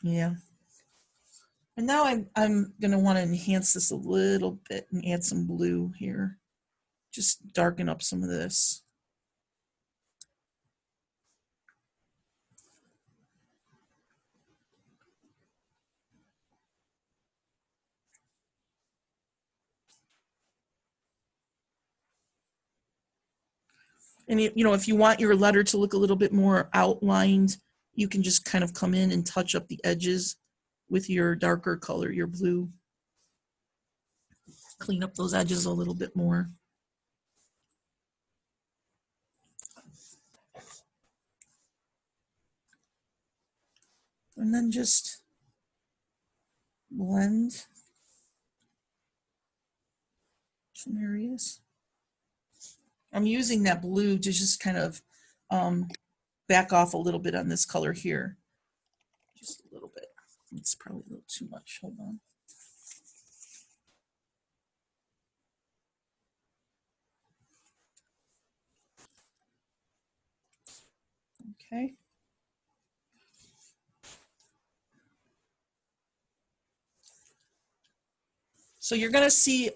Yeah. And now I'm gonna want to enhance this a little bit and add some blue here. Just darken up some of this. And you know, if you want your letter to look a little bit more outlined, you can just kind of come in and touch up the edges with your darker color, your blue. Clean up those edges a little bit more. And then just blend some areas. I'm using that blue to just kind of back off a little bit on this color here. Just a little bit. It's probably a little too much. Hold on. Okay. So you're gonna see,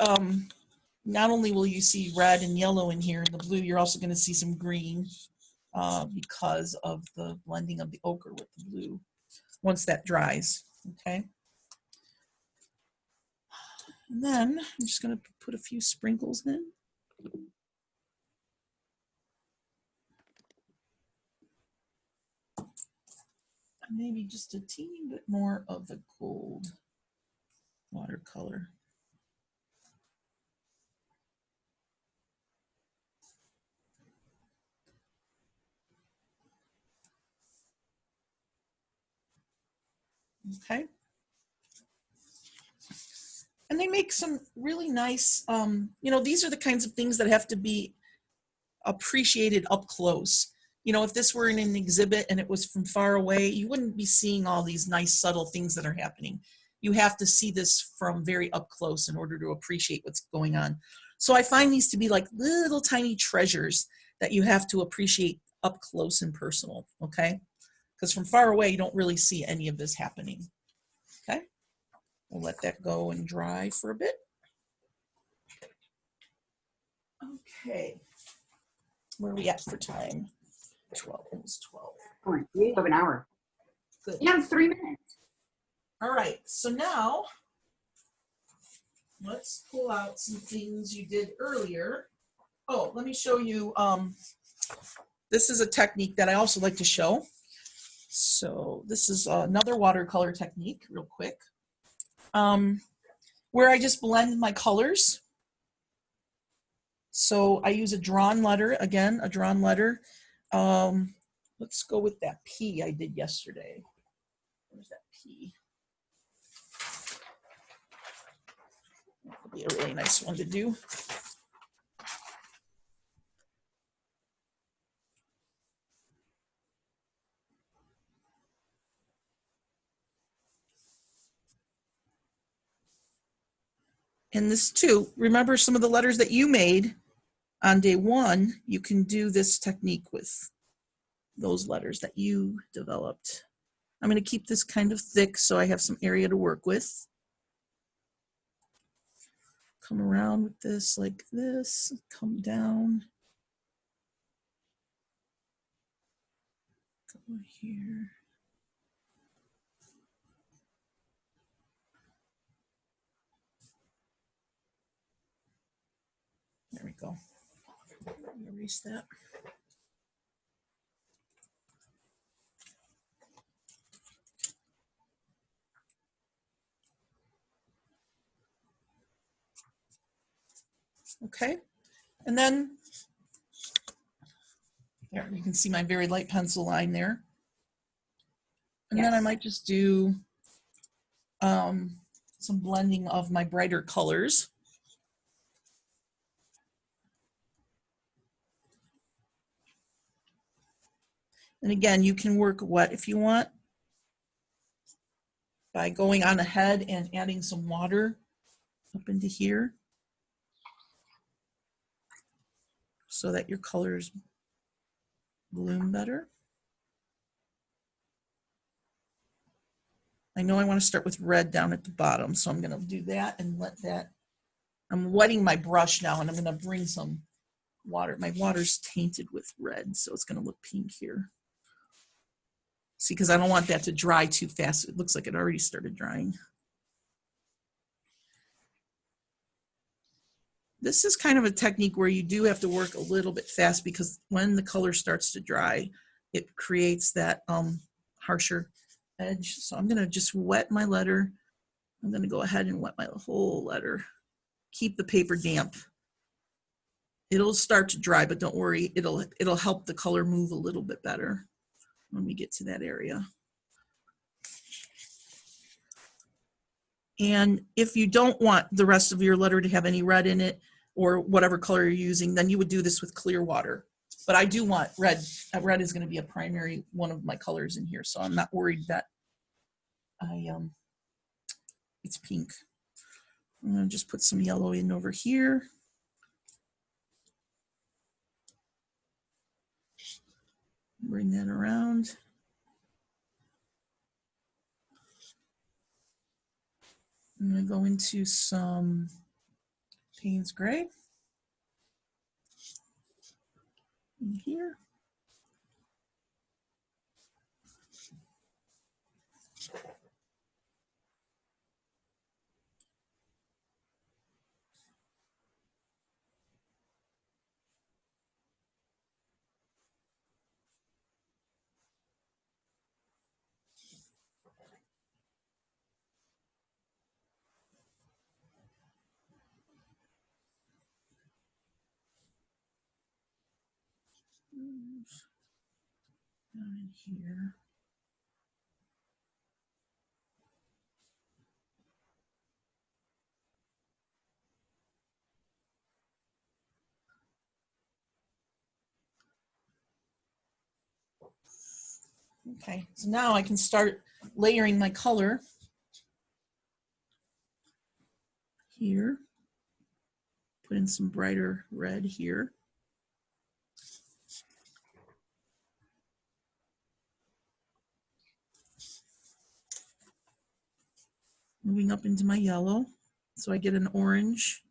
not only will you see red and yellow in here and the blue, you're also gonna see some green because of the blending of the ochre with the blue once that dries, okay? And then I'm just gonna put a few sprinkles in. Maybe just a teeny bit more of the gold watercolor. Okay. And they make some really nice, you know, these are the kinds of things that have to be appreciated up close. You know, if this were in an exhibit and it was from far away, you wouldn't be seeing all these nice subtle things that are happening. You have to see this from very up close in order to appreciate what's going on. So I find these to be like little tiny treasures that you have to appreciate up close and personal, okay? Because from far away, you don't really see any of this happening, okay? We'll let that go and dry for a bit. Okay, where are we at for time? 12, almost 12. Oh, we have an hour. Good. You have 3 minutes. All right, so now let's pull out some things you did earlier. Oh, let me show you, this is a technique that I also like to show. So this is another watercolor technique, real quick, where I just blend my colors. So I use a drawn letter, again, a drawn letter. Let's go with that P I did yesterday. Where's that P? That'll be a really nice one to do. And this too, remember some of the letters that you made on day one, you can do this technique with those letters that you developed. I'm going to keep this kind of thick so I have some area to work with. Come around with this like this, come down. Go here. There we go. Erase that. Okay, and then there you can see my very light pencil line there. And then I might just do some blending of my brighter colors. And again, you can work wet if you want by going on ahead and adding some water up into here so that your colors bloom better. I know I want to start with red down at the bottom, so I'm going to do that and let that, I'm wetting my brush now and I'm going to bring some water. My water's tainted with red, so it's going to look pink here. See, because I don't want that to dry too fast. It looks like it already started drying. This is kind of a technique where you do have to work a little bit fast because when the color starts to dry, it creates that harsher edge. So I'm going to just wet my letter. I'm going to go ahead and wet my whole letter. Keep the paper damp. It'll start to dry, but don't worry, it'll help the color move a little bit better when we get to that area. And if you don't want the rest of your letter to have any red in it or whatever color you're using, then you would do this with clear water. But I do want red. Red is going to be a primary one of my colors in here, so I'm not worried that it's pink. I'm going to just put some yellow in over here. Bring that around. I'm gonna go into some Payne's Gray in here. Down in here. Okay, so now I can start layering my color here. Put in some brighter red here. Moving up into my yellow, so I get an orange.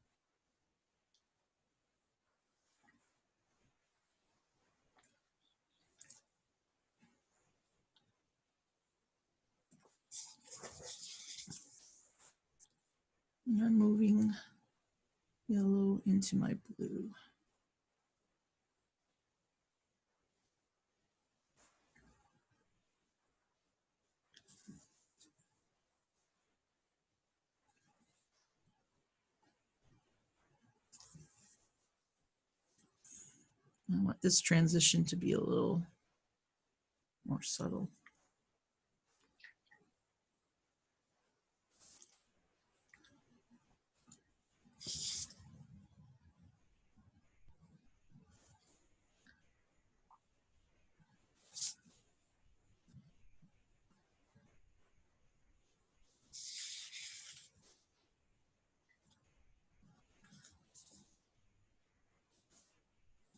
And I'm moving yellow into my blue. I want this transition to be a little more subtle.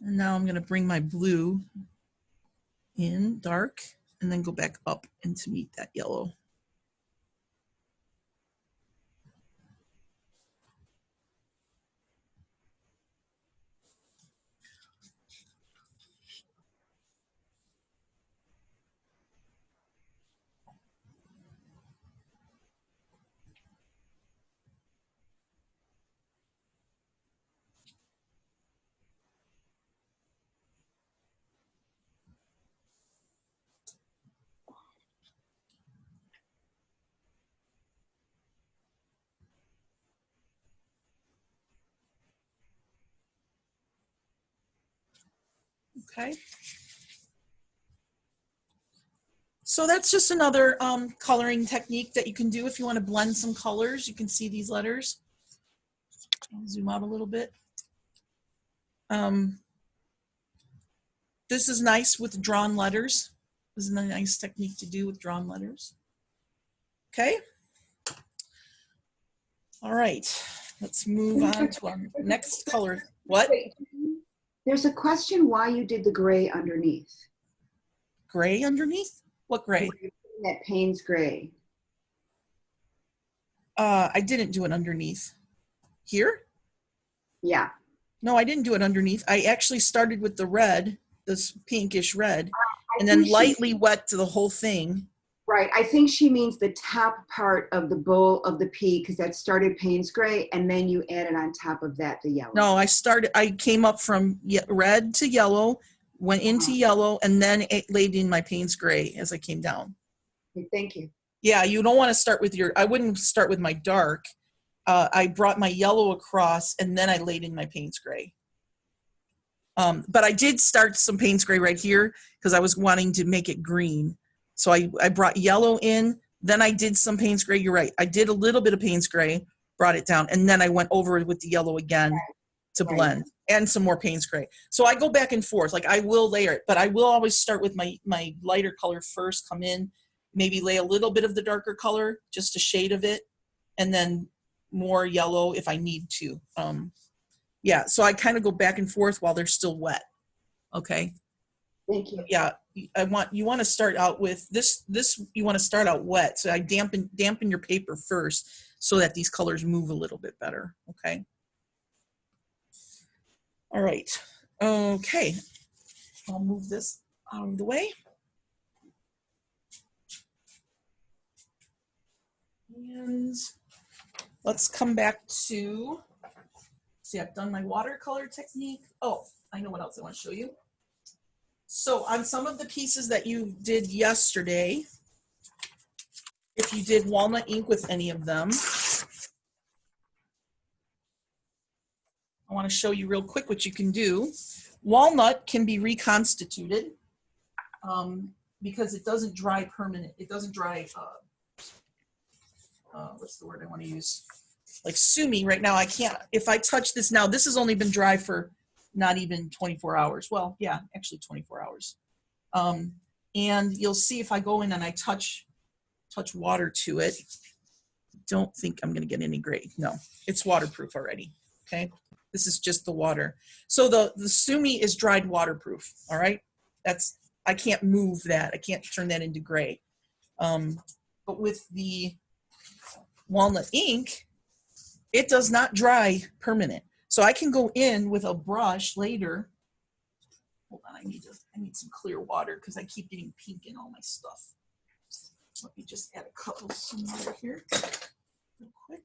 And now I'm going to bring my blue in dark and then go back up and to meet that yellow. Okay. So that's just another coloring technique that you can do if you want to blend some colors. You can see these letters. I'll zoom out a little bit. This is nice with drawn letters. This is a nice technique to do with drawn letters. Okay. All right. Let's move on to our next color. What? Wait, there's a question why you did the gray underneath. Gray underneath? What gray? That Payne's Gray. I didn't do it underneath. Here? Yeah. No, I didn't do it underneath. I actually started with the red, this pinkish red, and then lightly wet to the whole thing. Right. I think she means the top part of the bowl of the pea because that started Payne's Gray and then you added on top of that the yellow. No, I came up from red to yellow, went into yellow, and then it laid in my Payne's Gray as I came down. Okay, thank you. Yeah, you don't want to start with I wouldn't start with my dark. I brought my yellow across and then I laid in my Payne's Gray. But I did start some Payne's Gray right here because I was wanting to make it green. So I brought yellow in, then I did some Payne's Gray. You're right. I did a little bit of Payne's Gray, brought it down, and then I went over it with the yellow again to blend and some more Payne's Gray. So I go back and forth. Like I will layer it, but I will always start with my lighter color first, come in, maybe lay a little bit of the darker color, just a shade of it, and then more yellow if I need to. Yeah, so I kind of go back and forth while they're still wet. Okay. Thank you. Yeah, you want to start out with this, you want to start out wet. So I dampen your paper first so that these colors move a little bit better, okay? All right, okay. I'll move this out of the way. And let's come back to, see, I've done my watercolor technique. Oh, I know what else I want to show you. So on some of the pieces that you did yesterday, if you did walnut ink with any of them, I want to show you real quick what you can do. Walnut can be reconstituted because it doesn't dry permanent. It doesn't dry, what's the word I want to use? Like sumi right now, I can't, if I touch this now, this has only been dry for not even 24 hours. Well, yeah, actually 24 hours. And you'll see if I go in and I touch water to it, don't think I'm going to get any gray. No, it's waterproof already. Okay. This is just the water. So the sumi is dried waterproof. All right. I can't move that. I can't turn that into gray. But with the walnut ink, it does not dry permanent. So I can go in with a brush later. Hold on, I need some clear water because I keep getting pink in all my stuff. Let me just add a couple some water here real quick.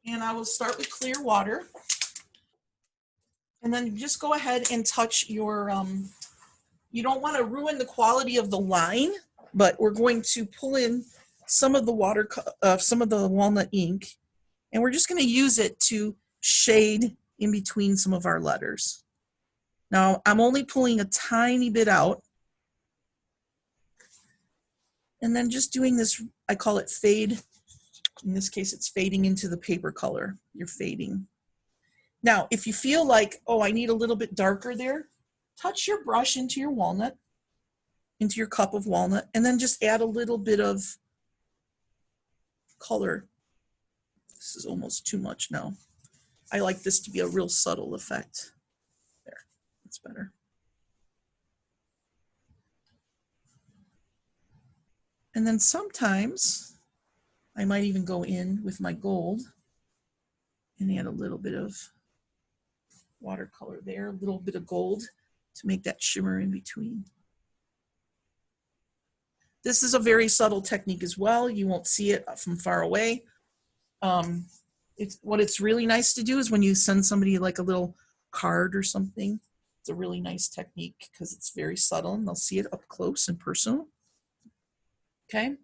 And I will start with clear water. And then just go ahead and touch your, you don't want to ruin the quality of the line, but we're going to pull in some of the water, some of the walnut ink, and we're just going to use it to shade in between some of our letters. Now, I'm only pulling a tiny bit out. And then just doing this, I call it fade. In this case, it's fading into the paper color. You're fading. Now, if you feel like, oh, I need a little bit darker there, touch your brush into your walnut, into your cup of walnut, and then just add a little bit of color. This is almost too much now. I like this to be a real subtle effect. There, that's better. And then sometimes I might even go in with my gold and add a little bit of watercolor there, a little bit of gold to make that shimmer in between. This is a very subtle technique as well. You won't see it from far away. What it's really nice to do is when you send somebody like a little card or something, it's a really nice technique because it's very subtle and they'll see it up close and personal. Okay.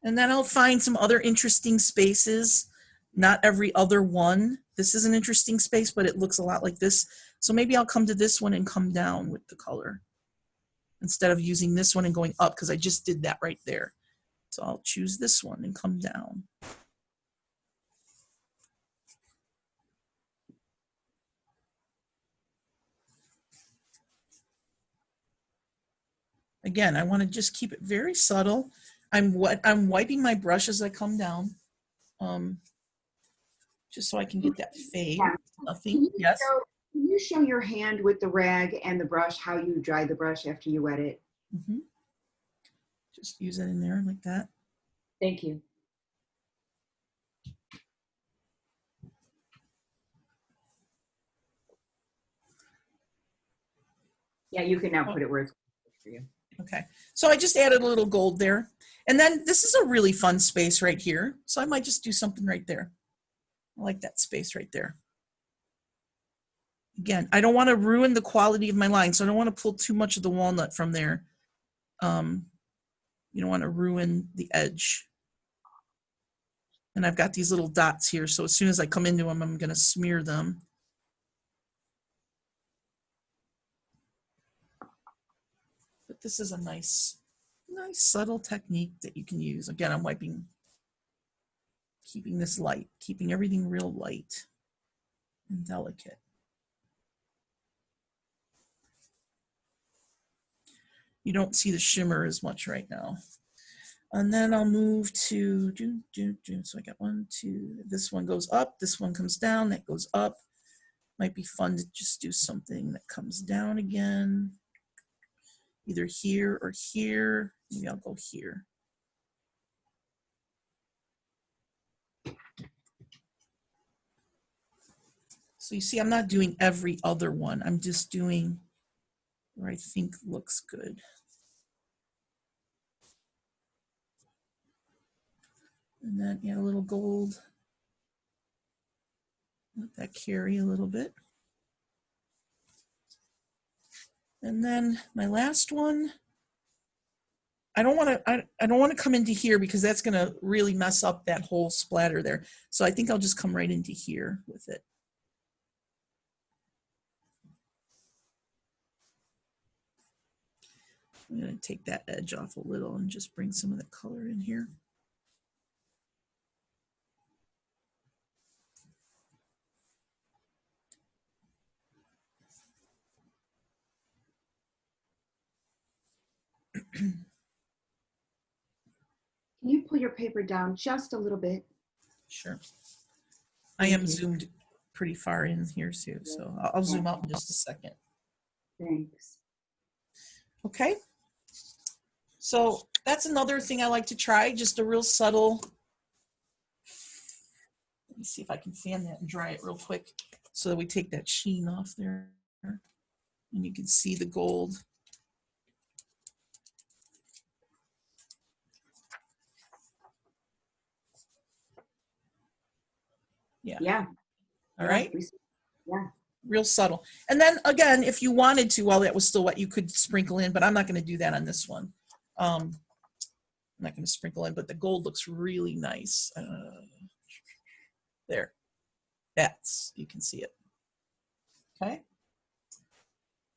And then I'll find some other interesting spaces. Not every other one. This is an interesting space, but it looks a lot like this. So maybe I'll come to this one and come down with the color instead of using this one and going up because I just did that right there. So I'll choose this one and come down. Again, I want to just keep it very subtle. I'm wiping my brush as I come down, just so I can get that fade. Yeah. Nothing. Yes. Can you show your hand with the rag and the brush how you dry the brush after you wet it? Mm-hmm. Just use it in there like that. Thank you. Yeah, you can now put it where it's for you. Okay, so I just added a little gold there. And then this is a really fun space right here. So I might just do something right there. I like that space right there. Again, I don't want to ruin the quality of my line, so I don't want to pull too much of the walnut from there. You don't want to ruin the edge. And I've got these little dots here, so as soon as I come into them, I'm going to smear them. But this is a nice subtle technique that you can use. Again, I'm wiping, keeping this light, keeping everything real light and delicate. You don't see the shimmer as much right now. And then I'll move to, so I got 1, 2, this one goes up, this one comes down, that goes up. Might be fun to just do something that comes down again, either here or here. Maybe I'll go here. So you see, I'm not doing every other one. I'm just doing where I think looks good. And then add a little gold. Let that carry a little bit. And then my last one, I don't want to come into here because that's going to really mess up that whole splatter there. So I think I'll just come right into here with it. I'm going to take that edge off a little and just bring some of the color in here. Can you pull your paper down just a little bit? Sure. I am zoomed pretty far in here too, so I'll zoom out in just a second. Thanks. Okay. So that's another thing I like to try, just a real subtle. Let me see if I can fan that and dry it real quick so that we take that sheen off there. And you can see the gold. Yeah. Yeah. All right. Yeah. Real subtle. And then again, if you wanted to, while that was still wet, you could sprinkle in, but I'm not going to do that on this one. I'm not going to sprinkle in, but the gold looks really nice. There. That's, you can see it. Okay.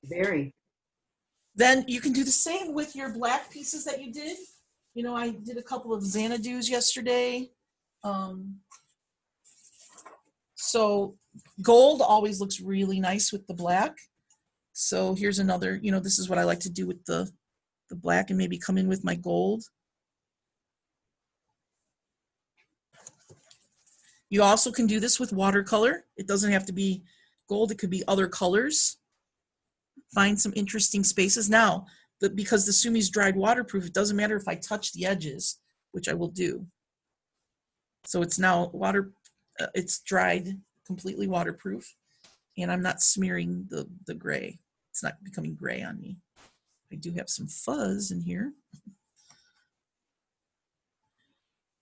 Very. Then you can do the same with your black pieces that you did. You know, I did a couple of Xanadu's yesterday. So gold always looks really nice with the black. So here's another, you know, this is what I like to do with the black and maybe come in with my gold. You also can do this with watercolor. It doesn't have to be gold. It could be other colors. Find some interesting spaces. Now, because the Sumi's dried waterproof, it doesn't matter if I touch the edges, which I will do. So it's now it's dried, completely waterproof, and I'm not smearing the gray. It's not becoming gray on me. I do have some fuzz in here.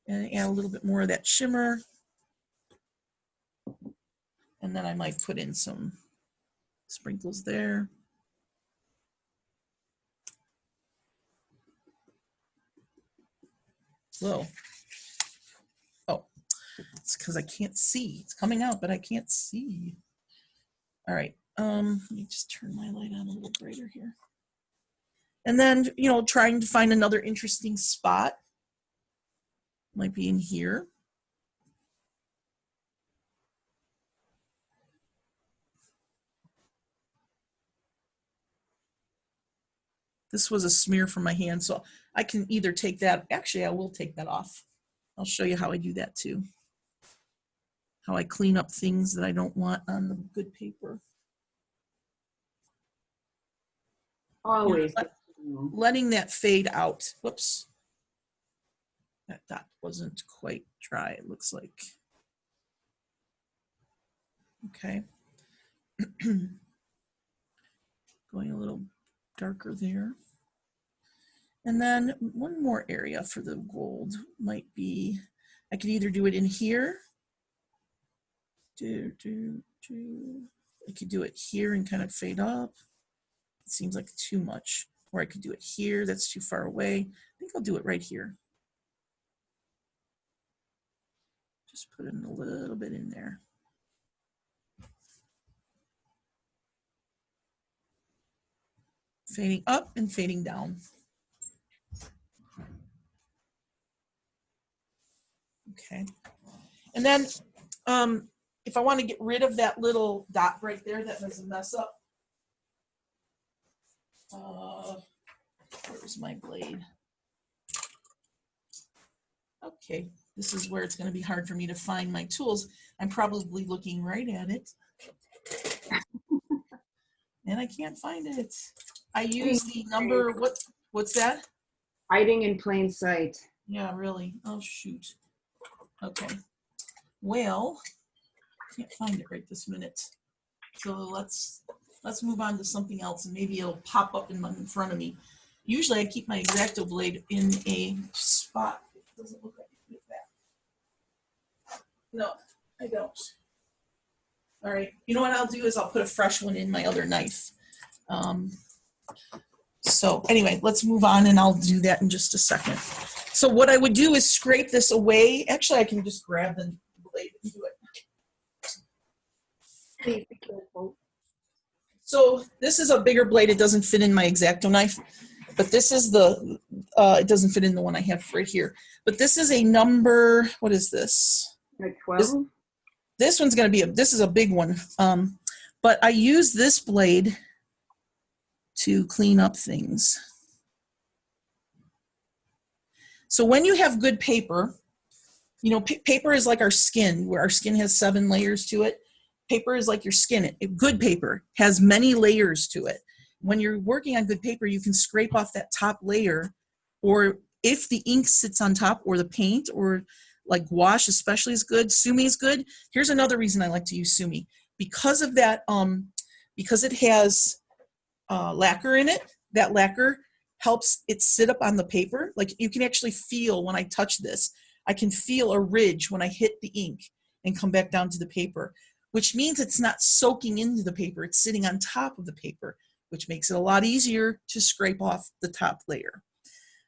And add a little bit more of that shimmer. And then I might put in some sprinkles there. Whoa. Oh, it's because I can't see. It's coming out, but I can't see. All right. Let me just turn my light on a little brighter here. And then, you know, trying to find another interesting spot. Might be in here. This was a smear from my hand, so I can either take that. Actually, I will take that off. I'll show you how I do that too. How I clean up things that I don't want on the good paper. Always. Letting that fade out. Whoops. That dot wasn't quite dry, it looks like. Okay. Going a little darker there. And then one more area for the gold might be, I could either do it in here. I could do it here and kind of fade up. It seems like too much. Or I could do it here, that's too far away. I think I'll do it right here. Just put in a little bit in there. Fading up and fading down. Okay. And then if I want to get rid of that little dot right there that was a mess up, where's my blade? Okay, this is where it's going to be hard for me to find my tools. I'm probably looking right at it. And I can't find it. I use the number, what's that? Hiding in plain sight. Yeah, really. Oh, shoot. Okay. Well, can't find it right this minute. So let's move on to something else, and maybe it'll pop up in front of me. Usually I keep my X-Acto blade in a spot. It doesn't look like it with that. No, I don't. All right. You know what I'll do is I'll put a fresh one in my other knife. So anyway, let's move on, and I'll do that in just a second. So what I would do is scrape this away. Actually, I can just grab the blade and do it. Please be careful. So this is a bigger blade. It doesn't fit in my X-Acto knife, but this is the, it doesn't fit in the one I have right here. But this is a number, what is this? Like 12? This one's going to be, this is a big one. But I use this blade to clean up things. So when you have good paper, you know, paper is like our skin, where our skin has 7 layers to it. Paper is like your skin. Good paper has many layers to it. When you're working on good paper, you can scrape off that top layer, or if the ink sits on top, or the paint, or like gouache especially is good. Sumi is good. Here's another reason I like to use Sumi. Because of that, because it has lacquer in it, that lacquer helps it sit up on the paper. Like you can actually feel when I touch this, I can feel a ridge when I hit the ink and come back down to the paper, which means it's not soaking into the paper. It's sitting on top of the paper, which makes it a lot easier to scrape off the top layer.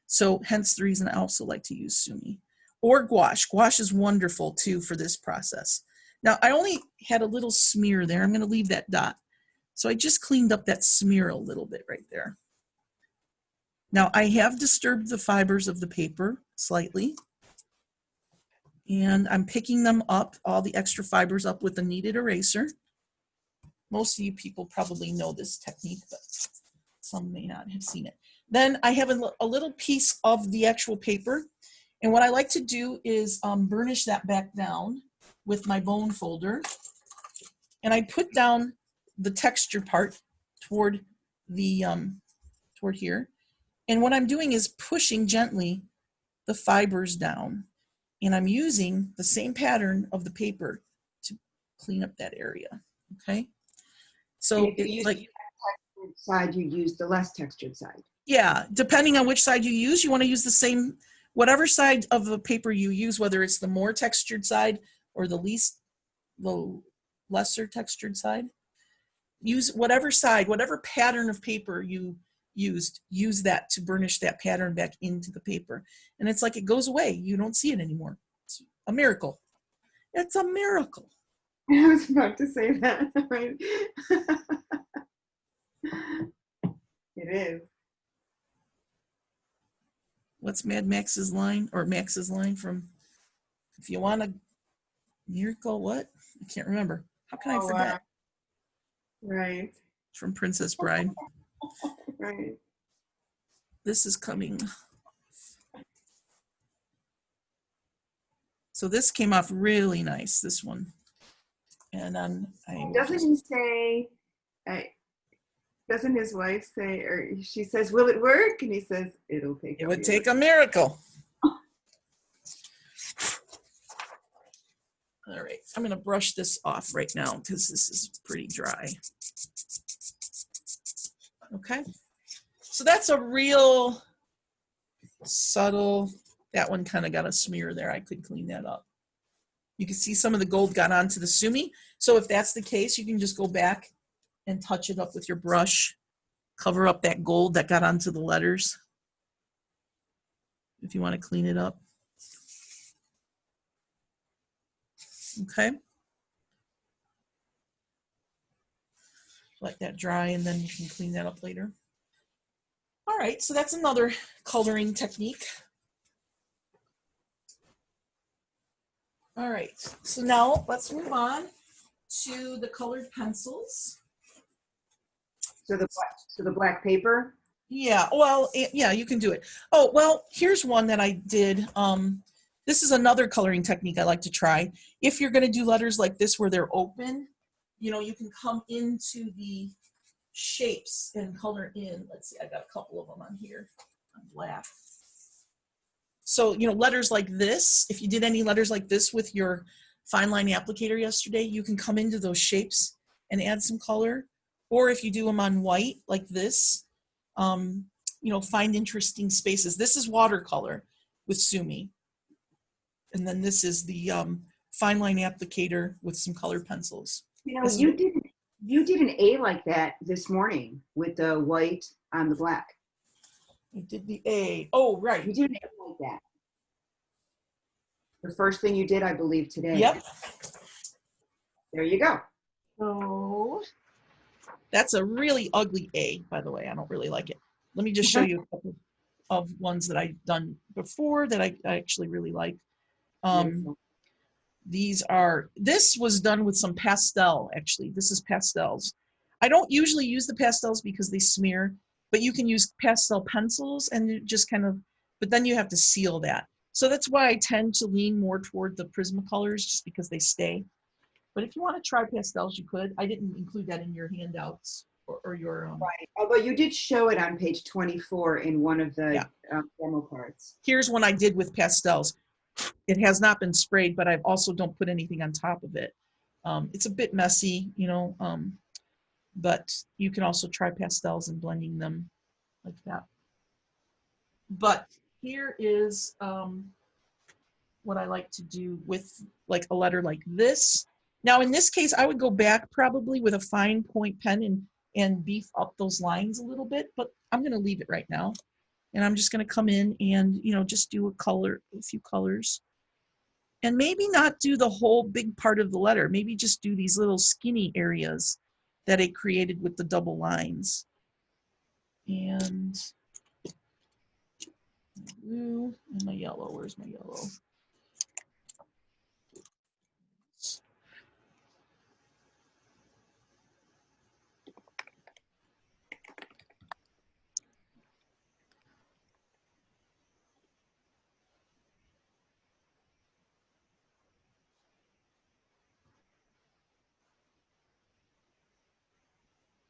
So hence the reason I also like to use Sumi. Or gouache. Gouache is wonderful too for this process. Now I only had a little smear there. I'm going to leave that dot. So I just cleaned up that smear a little bit right there. Now I have disturbed the fibers of the paper slightly. And I'm picking them up, all the extra fibers up with a kneaded eraser. Most of you people probably know this technique, but some may not have seen it. Then I have a little piece of the actual paper. And what I like to do is burnish that back down with my bone folder. And I put down the texture part toward the, toward here. And what I'm doing is pushing gently the fibers down. And I'm using the same pattern of the paper to clean up that area, okay? So it's like, textured side, you use the less textured side. yeah, depending on which side you use, you want to use the same, whatever side of the paper you use, whether it's the more textured side or the lesser textured side. Use whatever side, whatever pattern of paper you used, use that to burnish that pattern back into the paper. And it's like it goes away. You don't see it anymore. It's a miracle. It's a miracle. I was about to say that, right? It is. What's Mad Max's line, or Max's line from, if you want a miracle, what? I can't remember. How can I forget? Right. From Princess Bride. Right. This is coming. So this came off really nice, this one. And doesn't he say, doesn't his wife say, or she says, will it work? And he says, it'll take it would take a miracle. All right, I'm gonna brush this off right now because this is pretty dry. Okay, so that's a real subtle, that one kind of got a smear there. I could clean that up. You can see some of the gold got onto the Sumi. So if that's the case, you can just go back and touch it up with your brush, cover up that gold that got onto the letters if you want to clean it up. Okay. Let that dry and then you can clean that up later. All right, so that's another coloring technique. All right, so now let's move on to the colored pencils. So the black paper? Yeah, well, yeah, you can do it. Oh, well, here's one that I did. This is another coloring technique I like to try. If you're gonna do letters like this where they're open, you know, you can come into the shapes and color in. Let's see, I got a couple of them on here on black. So, you know, letters like this, if you did any letters like this with your fine line applicator yesterday, you can come into those shapes and add some color. Or if you do them on white like this, you know, find interesting spaces. This is watercolor with Sumi. And then this is the fine line applicator with some colored pencils. You know, you did an A like that this morning with the white on the black. I did the A. Oh, right. You did an A like that. The first thing you did, I believe, today. Yep. There you go. So that's a really ugly A, by the way. I don't really like it. Let me just show you a couple of ones that I've done before that I actually really like. These are, this was done with some pastel, actually. This is pastels. I don't usually use the pastels because they smear, but you can use pastel pencils and it just kind of, but then you have to seal that. So that's why I tend to lean more toward the Prismacolors, just because they stay. But if you want to try pastels, you could. I didn't include that in your handouts or your. Right. Although you did show it on page 24 in one of the demo cards. Here's one I did with pastels. It has not been sprayed, but I also don't put anything on top of it. It's a bit messy, you know, but you can also try pastels and blending them like that. But here is what I like to do with like a letter like this. Now in this case, I would go back probably with a fine point pen and beef up those lines a little bit, but I'm gonna leave it right now. And I'm just gonna come in and, you know, just do a few colors. And maybe not do the whole big part of the letter, maybe just do these little skinny areas that it created with the double lines. And blue and my yellow, where's my yellow?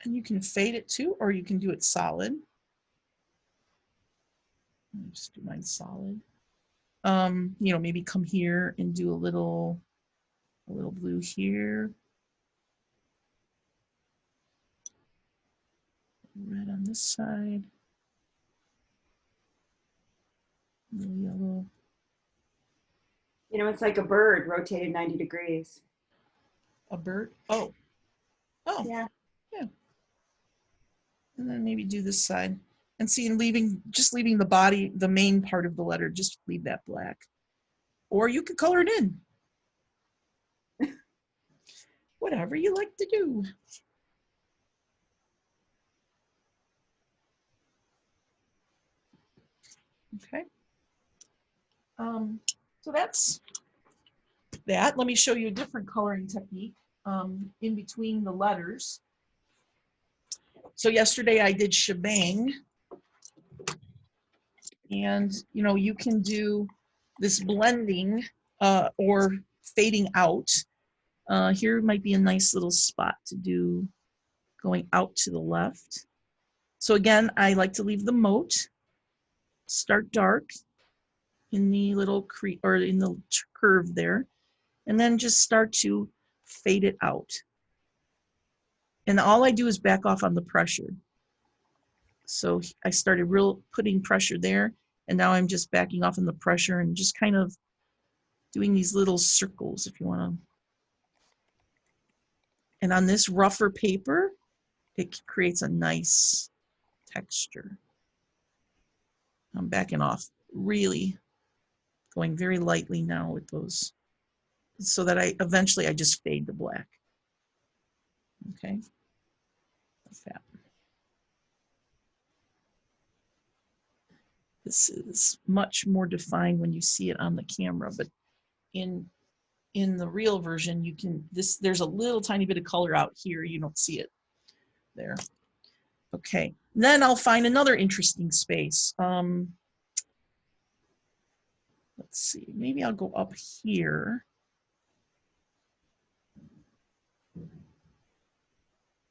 And you can fade it too, or you can do it solid. Let me just do mine solid. You know, maybe come here and do a little blue here. Red on this side. A little yellow. You know, it's like a bird rotated 90 degrees. A bird? Oh. Oh. Yeah. Yeah. And then maybe do this side. And see, just leaving the body, the main part of the letter, just leave that black. Or you could color it in. Whatever you like to do. Okay. So that's that. Let me show you a different coloring technique in between the letters. So yesterday I did shebang. And, you know, you can do this blending or fading out. Here might be a nice little spot to do going out to the left. So again, I like to leave the moat, start dark in the little crease or in the curve there, and then just start to fade it out. And all I do is back off on the pressure. So I started putting pressure there, and now I'm just backing off on the pressure and just kind of doing these little circles if you want to. And on this rougher paper, it creates a nice texture. I'm backing off, really going very lightly now with those, so that eventually I just fade to black. Okay, like that. This is much more defined when you see it on the camera, but in the real version, you can, there's a little tiny bit of color out here. You don't see it there. Okay, then I'll find another interesting space. Let's see, maybe I'll go up here.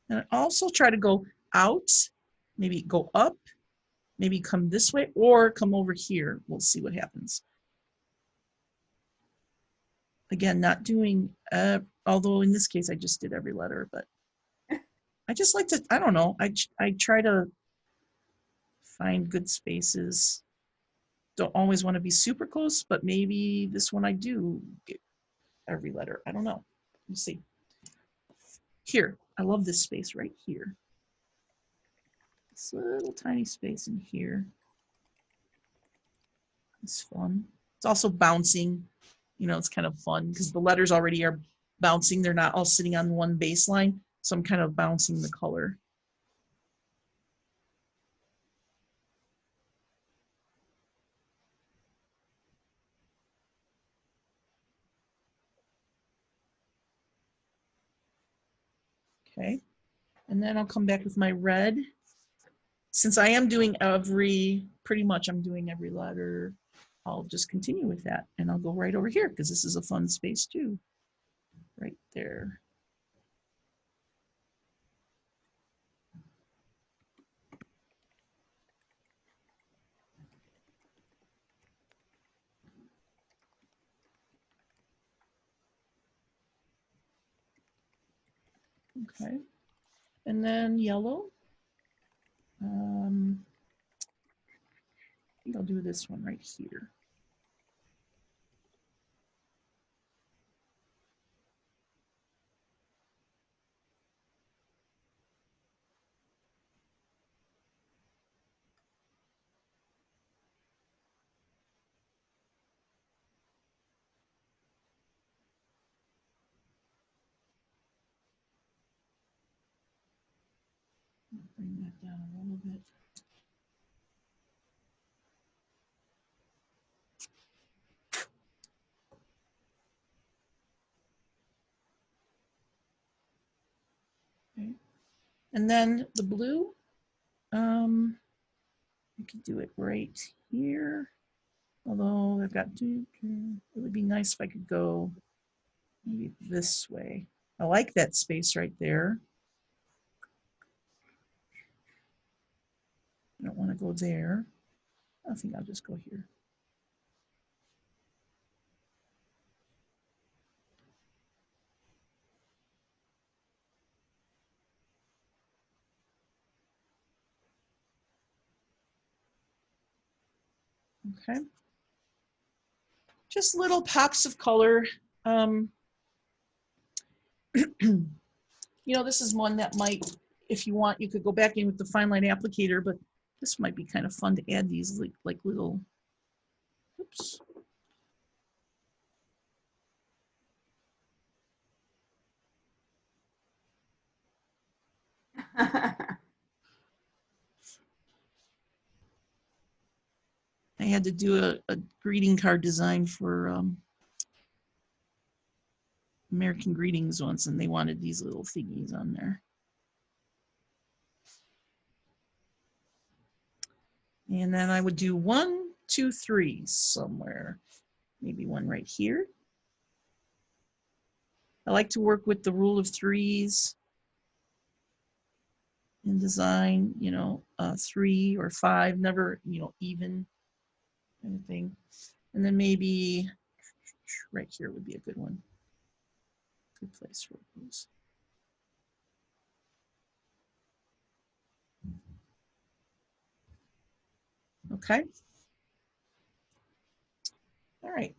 And also try to go out, maybe go up, maybe come this way or come over here. We'll see what happens. Again, not doing, although in this case I just did every letter, but I just like to, I don't know, I try to find good spaces. Don't always want to be super close, but maybe this one I do get every letter. I don't know. Let's see. Here, I love this space right here. This little tiny space in here. It's fun. It's also bouncing. You know, it's kind of fun because the letters already are bouncing. They're not all sitting on one baseline. So I'm kind of bouncing the color. Okay. And then I'll come back with my red. Since I am doing pretty much I'm doing every letter, I'll just continue with that. And I'll go right over here because this is a fun space too. Right there. Okay. And then yellow. I think I'll do this one right here. Bring that down a little bit. Okay. And then the blue, I could do it right here. Although I've got to, it would be nice if I could go maybe this way. I like that space right there. I don't want to go there. I think I'll just go here. Okay. Just little pops of color. You know, this is one that might, if you want, you could go back in with the fine line applicator, but this might be kind of fun to add these like little, oops. I had to do a greeting card design for American Greetings once, and they wanted these little thingies on there. And then I would do 1, 2, 3 somewhere. Maybe one right here. I like to work with the rule of threes in design, you know, 3 or 5, never, you know, even anything. And then maybe right here would be a good one. Good place for those. Okay. All right.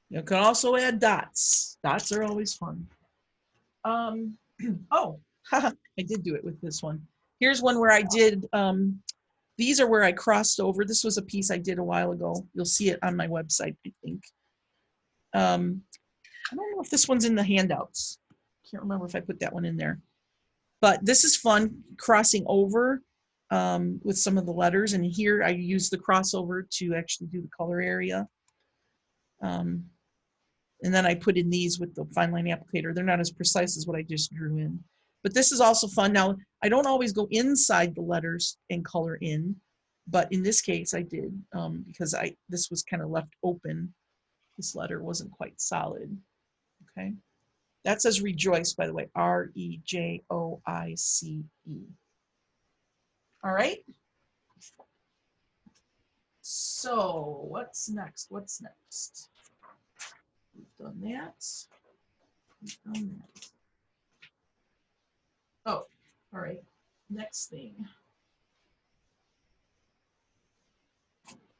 You can also add dots. Dots are always fun. Oh, I did do it with this one. Here's one where I did, these are where I crossed over. This was a piece I did a while ago. You'll see it on my website, I think. I don't know if this one's in the handouts. Can't remember if I put that one in there. But this is fun, crossing over with some of the letters. And here I use the crossover to actually do the color area. And then I put in these with the fine line applicator. They're not as precise as what I just drew in. But this is also fun. Now, I don't always go inside the letters and color in, but in this case I did because this was kind of left open. This letter wasn't quite solid, okay? That says rejoice, by the way, R-E-J-O-I-C-E. All right. So what's next? What's next? We've done that. We've done that. Oh, all right. Next thing.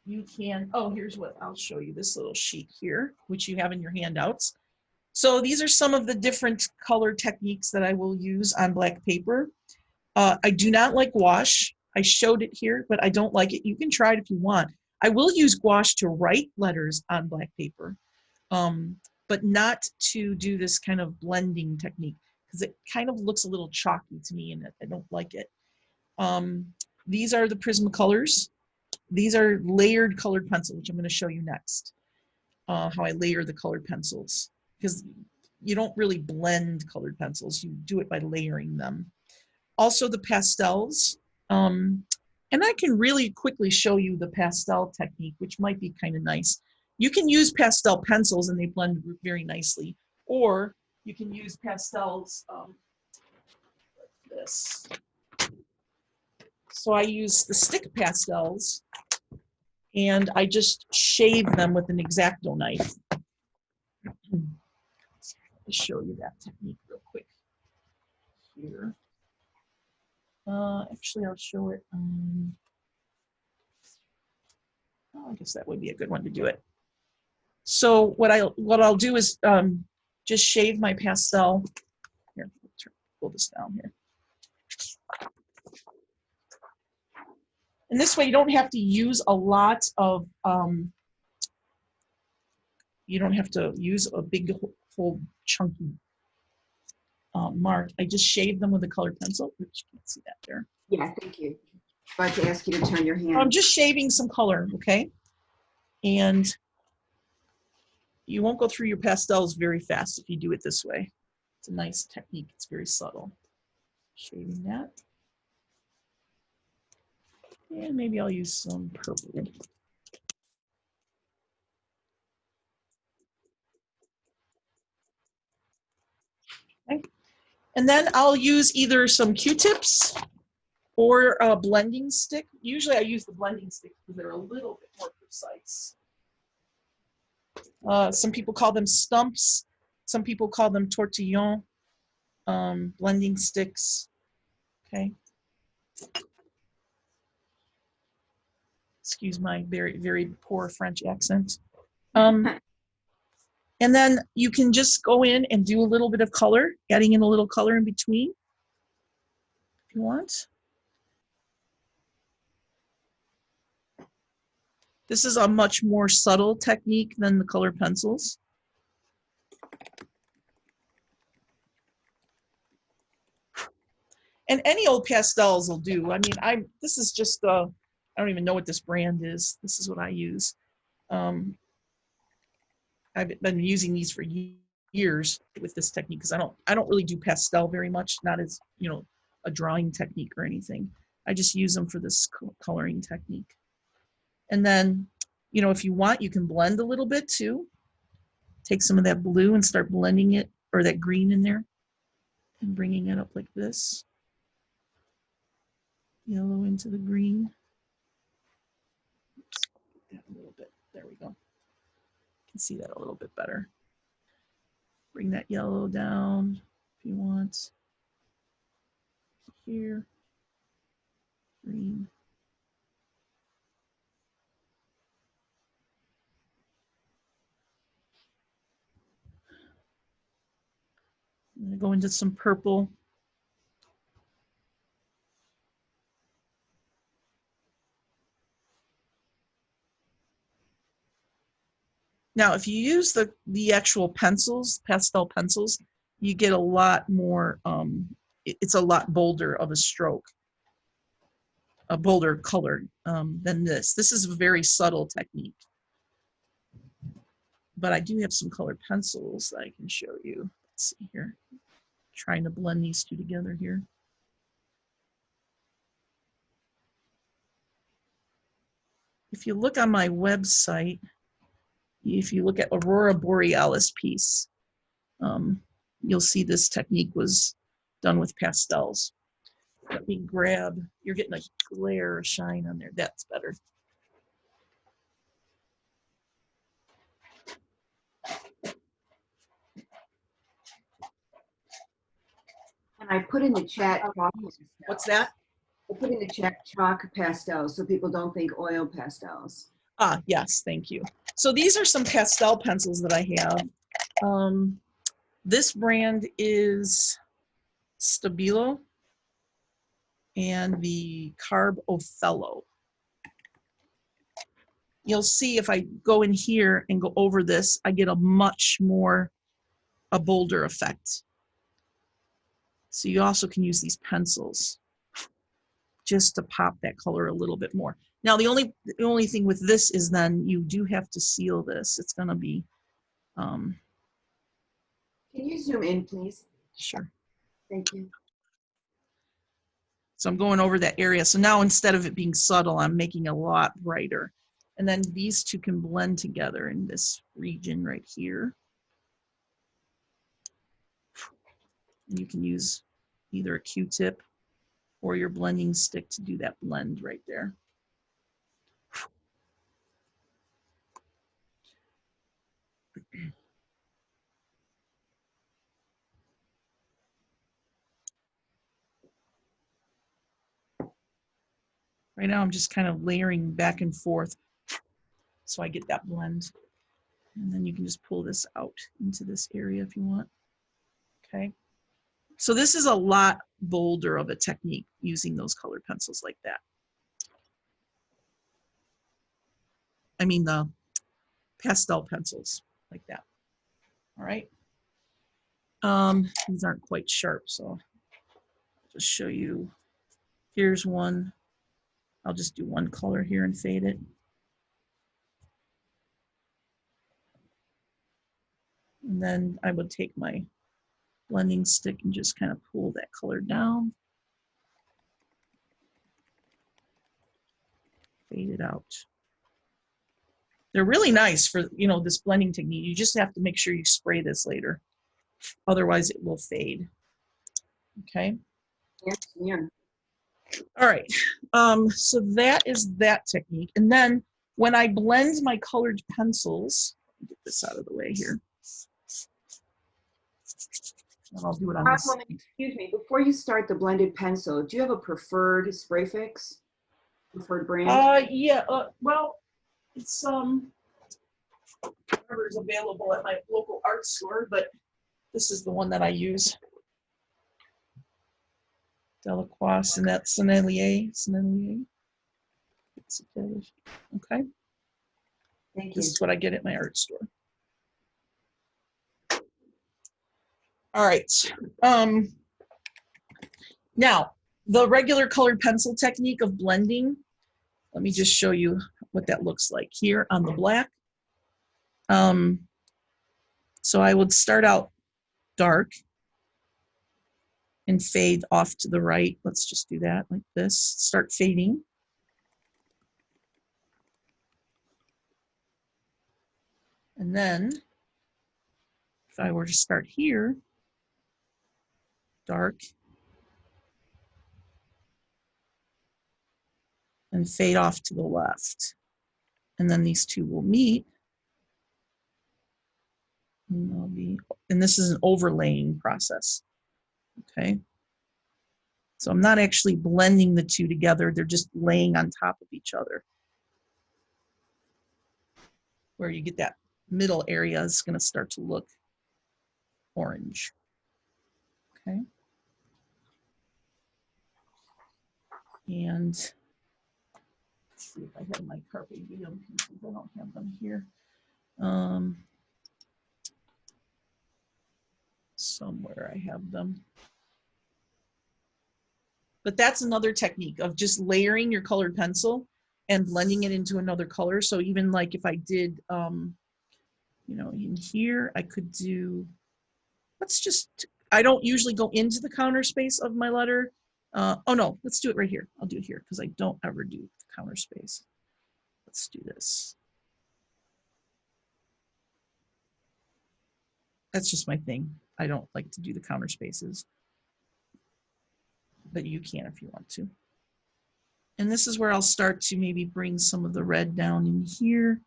You can, oh, here's what I'll show you, this little sheet here, which you have in your handouts. So these are some of the different color techniques that I will use on black paper. I do not like gouache. I showed it here, but I don't like it. You can try it if you want. I will use gouache to write letters on black paper, but not to do this kind of blending technique because it kind of looks a little chalky to me and I don't like it. These are the Prismacolors. These are layered colored pencils, which I'm going to show you next, how I layer the colored pencils, because you don't really blend colored pencils. You do it by layering them. Also the pastels, and I can really quickly show you the pastel technique, which might be kind of nice. You can use pastel pencils and they blend very nicely, or you can use pastels like this. So I use the stick pastels and I just shave them with an X-Acto knife. I'll show you that technique real quick here. Actually, I'll show it. Oh, I guess that would be a good one to do it. So what I'll do is just shave my pastel. Here, pull this down here. And this way, you don't have to use a lot of. You don't have to use a big whole chunky mark. I just shave them with a colored pencil. Oops, you can't see that there. Yeah, thank you. About to ask you to turn your hand. I'm just shaving some color, okay? And you won't go through your pastels very fast if you do it this way. It's a nice technique. It's very subtle. Shaving that. And maybe I'll use some purple. Okay. And then I'll use either some Q-tips or a blending stick. Usually I use the blending stick because they're a little bit more precise. Some people call them stumps. Some people call them tortillons, blending sticks. Okay. Excuse my very, very poor French accent. And then you can just go in and do a little bit of color, adding in a little color in between if you want. This is a much more subtle technique than the colored pencils. And any old pastels will do. I mean, this is just, I don't even know what this brand is. This is what I use. I've been using these for years with this technique because I don't really do pastel very much, not as, you know, a drawing technique or anything. I just use them for this coloring technique. And then, you know, if you want, you can blend a little bit too. Take some of that blue and start blending it, or that green in there, and bringing it up like this. Yellow into the green. Oops, that a little bit. There we go. You can see that a little bit better. Bring that yellow down if you want. Here. Green. I'm going to go into some purple. Now, if you use the actual pencils, pastel pencils, you get a lot more, it's a lot bolder of a stroke, a bolder color than this. This is a very subtle technique. But I do have some colored pencils that I can show you. Let's see here. Trying to blend these two together here. If you look on my website, if you look at Aurora Borealis piece, you'll see this technique was done with pastels. Let me grab, you're getting a glare of shine on there. That's better. And I put in the chat chalk What's pastels. that? I put in the chat chalk pastels so people don't think oil pastels. Ah, yes, thank you. So these are some pastel pencils that I have. This brand is Stabilo and the Carb Othello. You'll see if I go in here and go over this, I get a much more, a bolder effect. So you also can use these pencils just to pop that color a little bit more. Now the only thing with this is then you do have to seal this. It's gonna be, Can you zoom in, please? sure. Thank you. So I'm going over that area. So now instead of it being subtle, I'm making it a lot brighter. And then these two can blend together in this region right here. And you can use either a Q-tip or your blending stick to do that blend right there. Right now I'm just kind of layering back and forth so I get that blend. And then you can just pull this out into this area if you want. Okay. So this is a lot bolder of a technique using those colored pencils like that. I mean the pastel pencils like that. All right. These aren't quite sharp, so I'll just show you. Here's one. I'll just do one color here and fade it. And then I would take my blending stick and just kind of pull that color down. Fade it out. They're really nice for, you know, this blending technique. You just have to make sure you spray this later. Otherwise it will fade. Okay. Yes, yeah. All right. So that is that technique. And then when I blend my colored pencils, get this out of the way here. And I'll do it on this. Woman, excuse me, before you start the blended pencil, do you have a preferred spray fix? Preferred brand? Yeah, well, it's whatever's available at my local art store, but this is the one that I use. Delacroix Sennelier. Okay. Thank you. This is what I get at my art store. All right. Now, the regular colored pencil technique of blending, let me just show you what that looks like here on the black. So I would start out dark and fade off to the right. Let's just do that like this. Start fading. And then if I were to start here, dark, and fade off to the left. And then these two will meet. And this is an overlaying process. Okay. So I'm not actually blending the two together. They're just laying on top of each other. Where you get that middle area is going to start to look orange. Okay. And let's see if I have my Carpe Diem pieces. I don't have them here. Somewhere I have them. But that's another technique of just layering your colored pencil and blending it into another color. So even like if I did, you know, in here, I could do, let's just, I don't usually go into the counter space of my letter. Oh no, let's do it right here. I'll do it here because I don't ever do the counter space. Let's do this. That's just my thing. I don't like to do the counter spaces, but you can if you want to. And this is where I'll start to maybe bring some of the red down in here.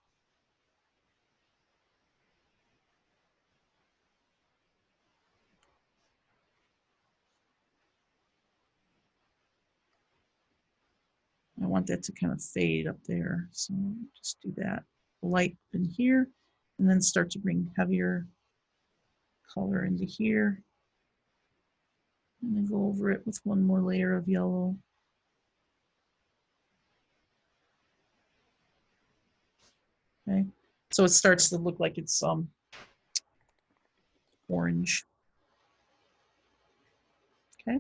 I want that to kind of fade up there. So just do that light in here and then start to bring heavier color into here. And then go over it with one more layer of yellow. Okay, so it starts to look like it's orange. Okay.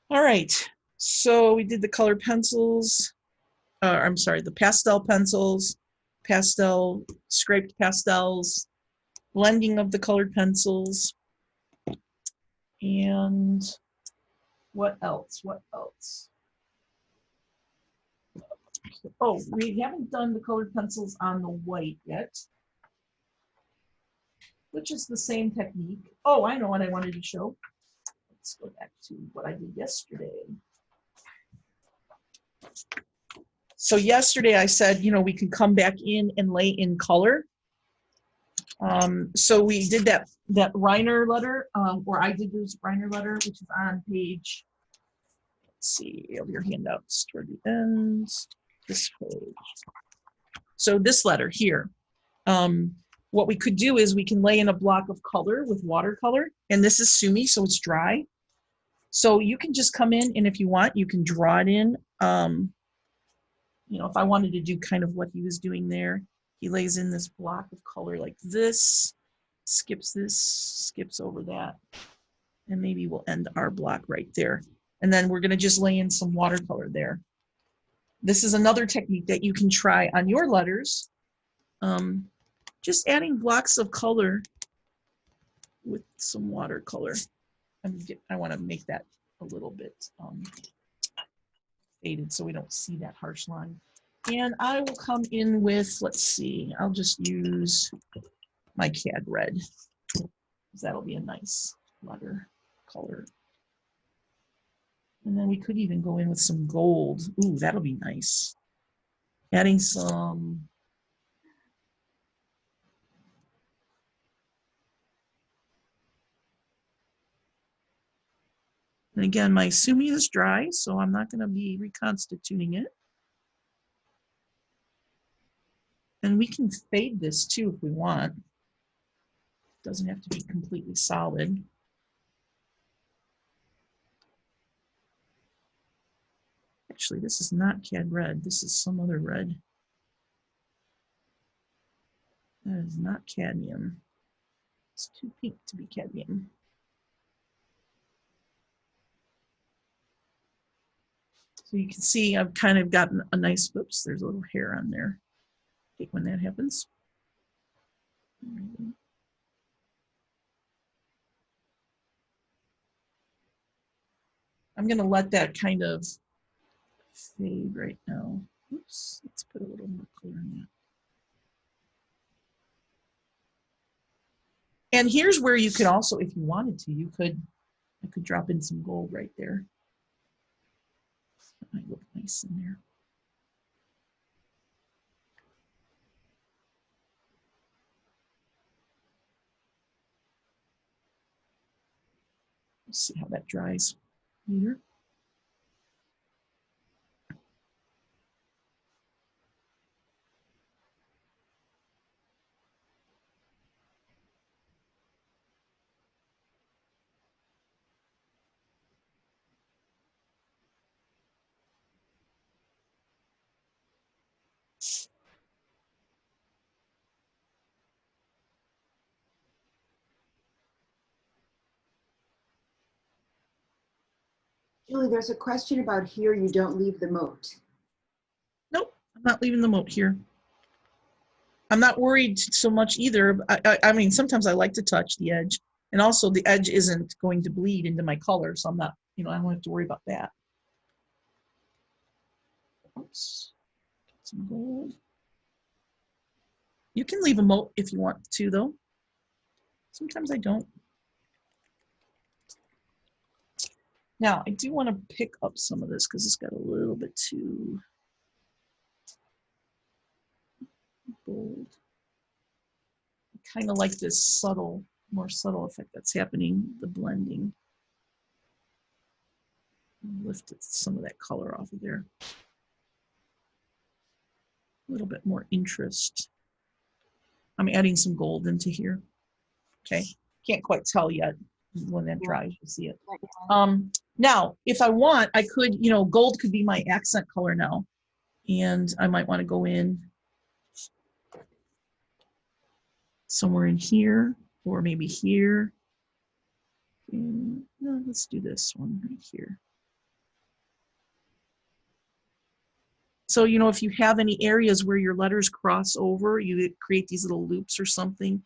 All right, so we did the colored pencils. I'm sorry, the pastel pencils, pastel, scraped pastels, blending of the colored pencils. And what else? What else? Oh, we haven't done the colored pencils on the white yet, which is the same technique. Oh, I know what I wanted to show. Let's go back to what I did yesterday. So yesterday I said, you know, we can come back in and lay in color. So we did that Reiner letter, or I did this Reiner letter, which is on page, let's see, of your handouts toward the end, this page. So this letter here, what we could do is we can lay in a block of color with watercolor, and this is Sumi, so it's dry. So you can just come in, and if you want, you can draw it in. You know, if I wanted to do kind of what he was doing there, he lays in this block of color like this, skips this, skips over that, and maybe we'll end our block right there. And then we're gonna just lay in some watercolor there. This is another technique that you can try on your letters. Just adding blocks of color with some watercolor. I wanna make that a little bit faded so we don't see that harsh line. And I will come in with, let's see, I'll just use my CAD red. That'll be a nice letter color. And then we could even go in with some gold. Ooh, that'll be nice. Adding some. And again, my Sumi is dry, so I'm not going to be reconstituting it. And we can fade this too if we want. It doesn't have to be completely solid. Actually, this is not CAD red. This is some other red. That is not cadmium. It's too pink to be cadmium. So you can see I've kind of gotten a nice, oops, there's a little hair on there. Hate when that happens. I'm going to let that kind of fade right now. Oops, let's put a little more color in that. And here's where you could also, if you wanted to, I could drop in some gold right there. That might look nice in there. Let's see how that dries later. Julie, there's a question about here, you don't leave the moat. Nope, I'm not leaving the moat here. I'm not worried so much either. I mean, sometimes I like to touch the edge, and also the edge isn't going to bleed into my color, so I'm not, you know, I don't have to worry about that. Oops, some gold. You can leave a note if you want to, though. Sometimes I don't. Now, I do want to pick up some of this because it's got a little bit too bold. I kind of like this subtle, more subtle effect that's happening, the blending. Lifted some of that color off of there. A little bit more interest. I'm adding some gold into here. Okay, can't quite tell yet. When that dries, you'll see it. Now, if I want, I could, gold could be my accent color now. And I might want to go in somewhere in here, or maybe here. And, no, let's do this one right here. So, if you have any areas where your letters cross over, you create these little loops or something,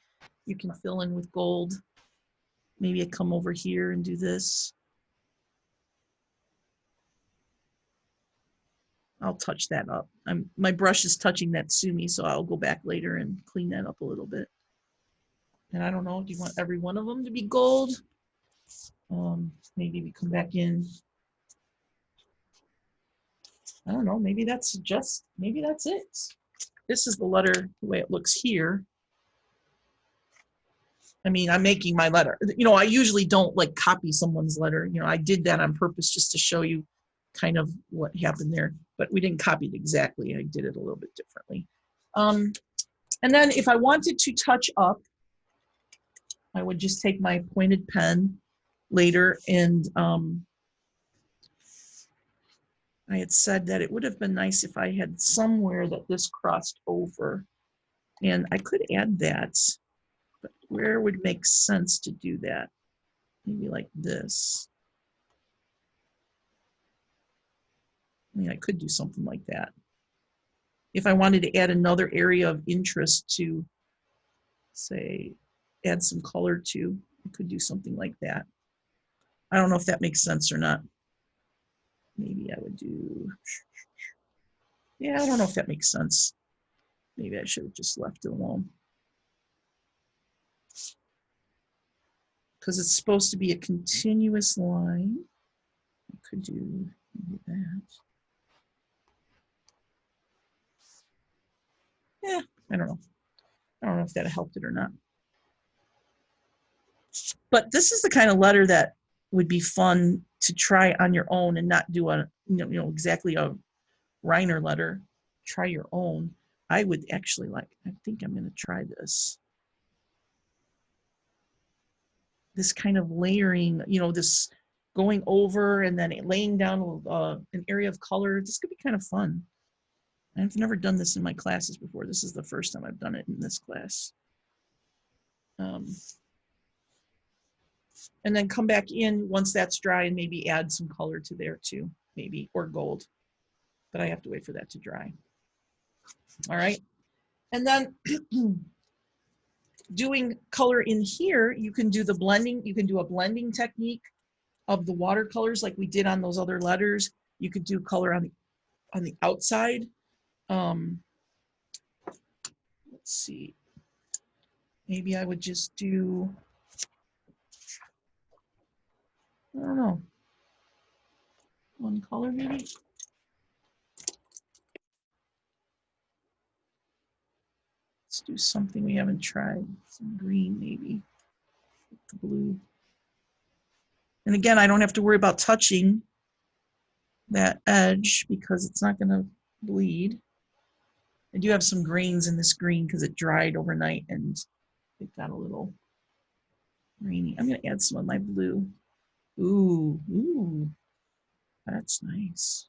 you can fill in with gold. Maybe I come over here and do this. I'll touch that up. My brush is touching that Sumi, so I'll go back later and clean that up a little bit. And I don't know, do you want every one of them to be gold? Maybe we come back in. I don't know, maybe that's it. This is the letter, the way it looks here. I mean, I'm making my letter. I usually don't like copy someone's letter. I did that on purpose just to show you kind of what happened there, but we didn't copy it exactly. I did it a little bit differently. And then if I wanted to touch up, I would just take my pointed pen later, and I had said that it would have been nice if I had somewhere that this crossed over, and I could add that, but where would make sense to do that? Maybe like this. I mean, I could do something like that. If I wanted to add another area of interest to, say, add some color to, I could do something like that. I don't know if that makes sense or not. Maybe I would do, yeah, I don't know if that makes sense. Maybe I should have just left it alone. Because it's supposed to be a continuous line. I could do that. Yeah, I don't know. I don't know if that helped it or not. But this is the kind of letter that would be fun to try on your own and not do a, exactly a Reiner letter. Try your own. I would actually I think I'm going to try this. This kind of layering, this going over and then laying down an area of color. This could be kind of fun. I've never done this in my classes before. This is the first time I've done it in this class. And then come back in once that's dry and maybe add some color to there too, maybe, or gold. But I have to wait for that to dry. All right. And then doing color in here, you can do the blending. You can do a blending technique of the watercolors like we did on those other letters. You could do color on the outside. Let's see. Maybe I would just do, I don't know, one color maybe. Let's do something we haven't tried. Some green maybe, the blue. And again, I don't have to worry about touching that edge because it's not gonna bleed. I do have some grains in this green because it dried overnight and it got a little grainy. I'm gonna add some of my blue. Ooh, that's nice.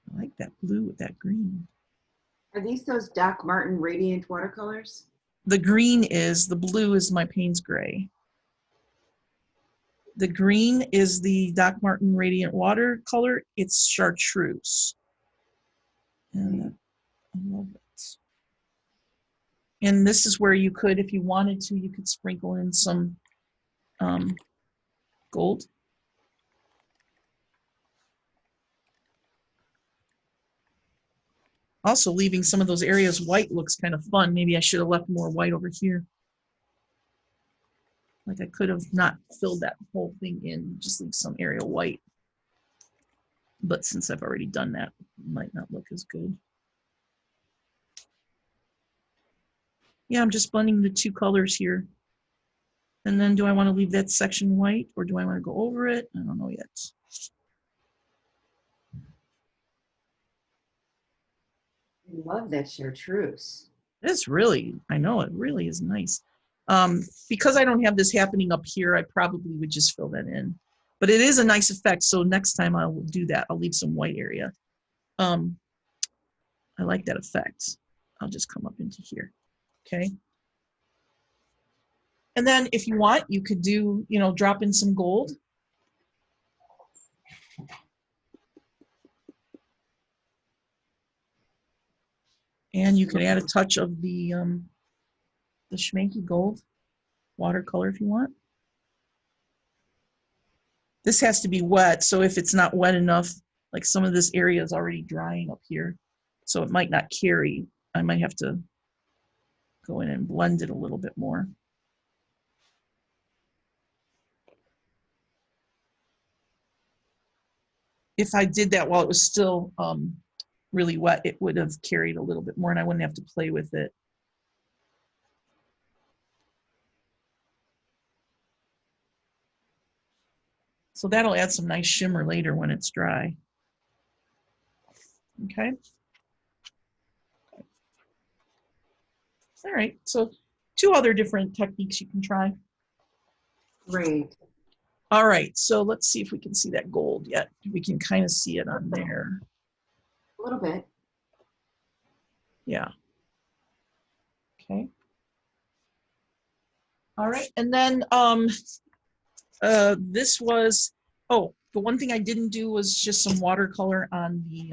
I like that blue with that green. Are these those Doc Martin Radiant watercolors? The green is, the blue is my Payne's Gray. The green is the Doc Martin Radiant watercolor. It's chartreuse. And I love it. And this is where you could, if you wanted to, you could sprinkle in some gold. Also, leaving some of those areas white looks kind of fun. Maybe I should have left more white over here. Like I could have not filled that whole thing in, just leave some area white. But since I've already done that, it might not look as good. Yeah, I'm just blending the two colors here. And then do I want to leave that section white or do I want to go over it? I don't know yet. I love that chartreuse. It's really, I know it really is nice. Because I don't have this happening up here, I probably would just fill that in. But it is a nice effect, so next time I will do that. I'll leave some white area. I like that effect. I'll just come up into here, okay? And then if you want, you could do, you know, drop in some gold. And you can add a touch of the Schmanky Gold watercolor if you want. This has to be wet, so if it's not wet enough, like some of this area is already drying up here, so it might not carry. I might have to go in and blend it a little bit more. If I did that while it was still really wet, it would have carried a little bit more and I wouldn't have to play with it. So that'll add some nice shimmer later when it's dry. Okay. All right, so two other different techniques you can try. Great. All right, so let's see if we can see that gold yet. We can kind of see it on there. A little bit. Yeah. Okay. All right, and then this was, oh, the one thing I didn't do was just some watercolor on the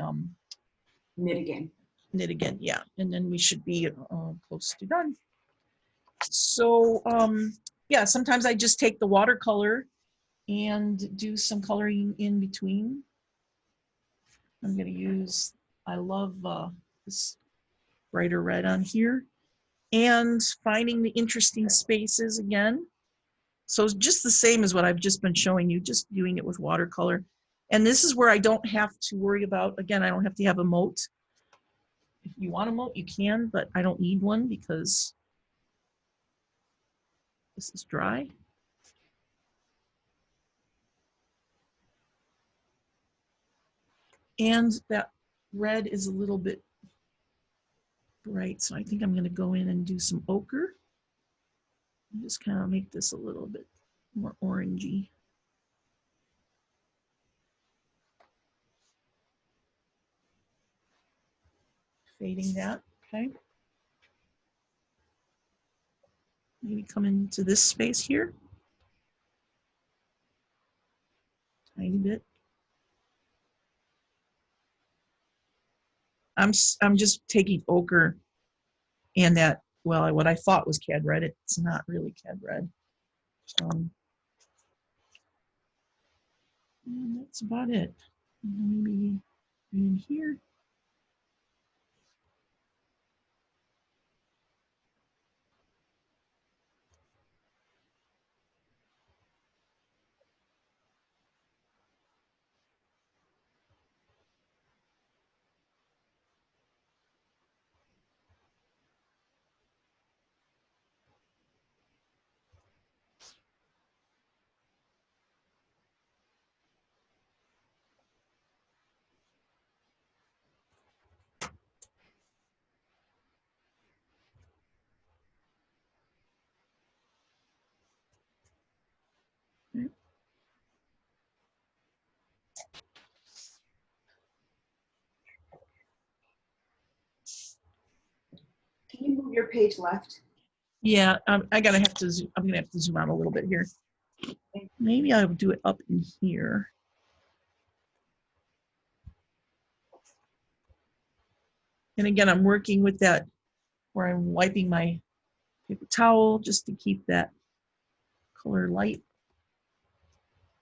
Knit again. knit again, yeah, and then we should be close to done. So yeah, sometimes I just take the watercolor and do some coloring in between. I'm going to use, I love this brighter red on here, and finding the interesting spaces again. So it's just the same as what I've just been showing you, just doing it with watercolor. And this is where I don't have to worry about, again, I don't have to have a moat. If you want a moat, you can, but I don't need one because this is dry. And that red is a little bit bright, so I think I'm going to go in and do some ochre. And just kind of make this a little bit more orangey. Fading that, okay. Maybe come into this space here. Tiny bit. I'm just taking ochre and that, well, what I thought was cad red, it's not really cad red. And that's about it. Maybe in here. Can you move your page left? Yeah, I'm gonna have to zoom out a little bit here. Maybe I'll do it up in here. And again, I'm working with that where I'm wiping my paper towel just to keep that color light.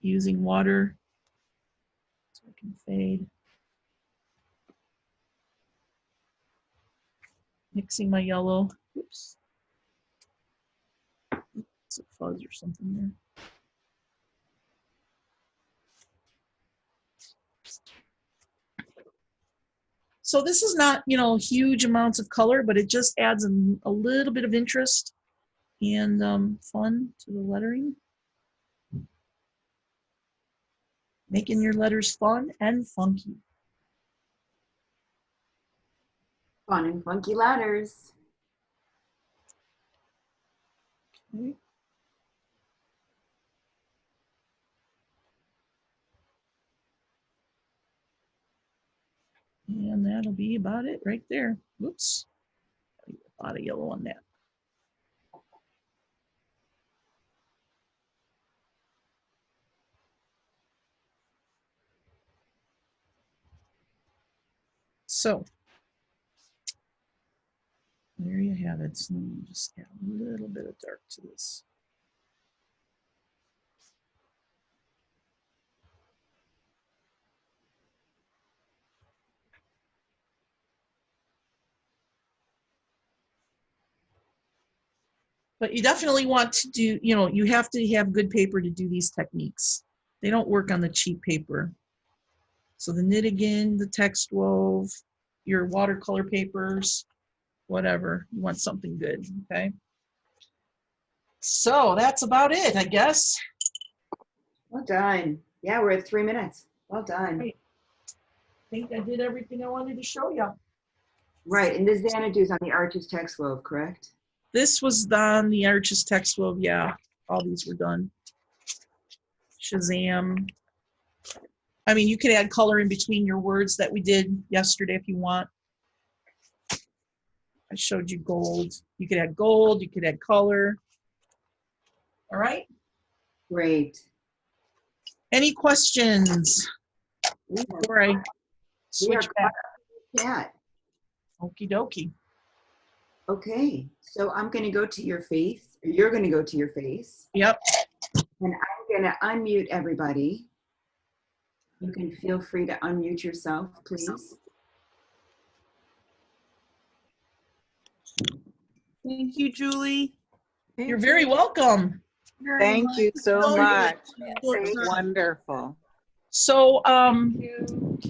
Using water so I can fade. Mixing my yellow. Oops. It's a fuzz or something there. So this is not, you know, huge amounts of color, but it just adds a little bit of interest and fun to the lettering. Making your letters fun and funky. Fun and funky letters. Okay. And that'll be about it right there. Oops. A lot of yellow on that. So there you have it. So let me just add a little bit of dark to this. But you definitely want to do, you know, you have to have good paper to do these techniques. They don't work on the cheap paper. So the Knit-Again, the text wove, your watercolor papers, whatever, you want something good, okay? So that's about it, I guess. Well done. Yeah, we're at 3 minutes. Well done. Right. I think I did everything I wanted to show you. Right, and this Xanadu is on the Arches Text Wove, correct? This was done, the Arches text wove, yeah, all these were done. Shazam. I mean, you could add color in between your words that we did yesterday if you want. I showed you gold. You could add gold, you could add color. All right. Great. Any questions before I switch back? Yeah. Okie dokie. Okay, so I'm going to go to your face, or you're going to go to your face. Yep. And I'm going to unmute everybody. You can feel free to unmute yourself, please. Thank you, Julie. You're very welcome. Thank you so much. Thank Wonderful. So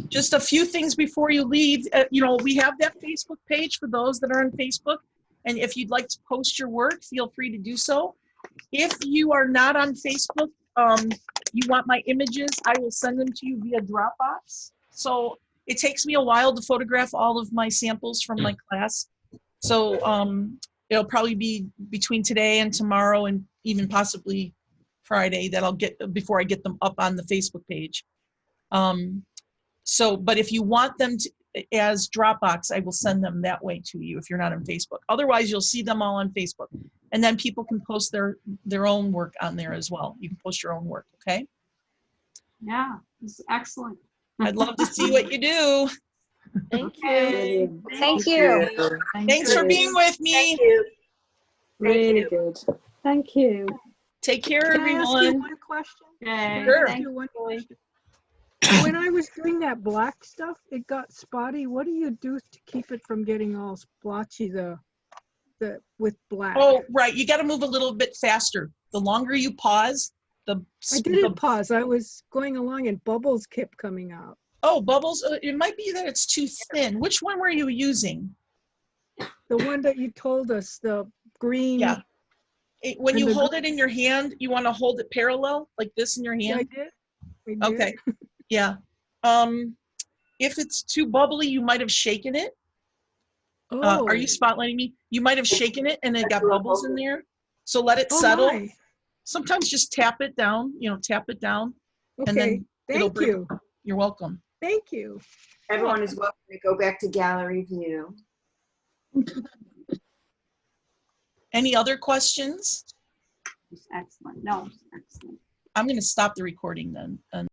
just a few things before you leave. You know, we have that Facebook page for those that are on Facebook. And if you'd like to post your work, feel free to do so. If you are not on Facebook, you want my images, I will send them to you via Dropbox. So it takes me a while to photograph all of my samples from my class. So it'll probably be between today and tomorrow and even possibly Friday that I'll get before I get them up on the Facebook page. But if you want them to, as Dropbox, I will send them that way to you if you're not on Facebook. Otherwise, you'll see them all on Facebook. And then people can post their own work on there as well. You can post your own work, okay? Yeah, it's excellent. I'd love to see what you do. Thank you. Thank you. Thanks for being with me. Thank you. Really good. Thank you. Take care, Can I ask you everyone. one question? Okay, Sure. thank You one you. question. When I was doing that black stuff, it got spotty. What do you do to keep it from getting all splotchy with black? Oh, right. You got to move a little bit faster. The longer you pause, I didn't pause. I was going along and bubbles kept coming out. Oh, bubbles. It might be that it's too thin. Which one were you using? The one that you told us, the green. Yeah. When And you the hold it in your hand, you want to hold it parallel, like this in your Yeah, I hand? did. I did. Okay. Yeah. If it's too bubbly, you might have shaken it. Oh. Are you spotlighting me? You might have shaken it and it got bubbles in there. So let it settle. My. Sometimes just tap it down, tap it down. Okay. And then it'll Thank break. you. You're welcome. Thank you. Everyone is welcome to go back to gallery view. Any other questions? It's excellent. No, it's excellent. I'm going to stop the recording then. And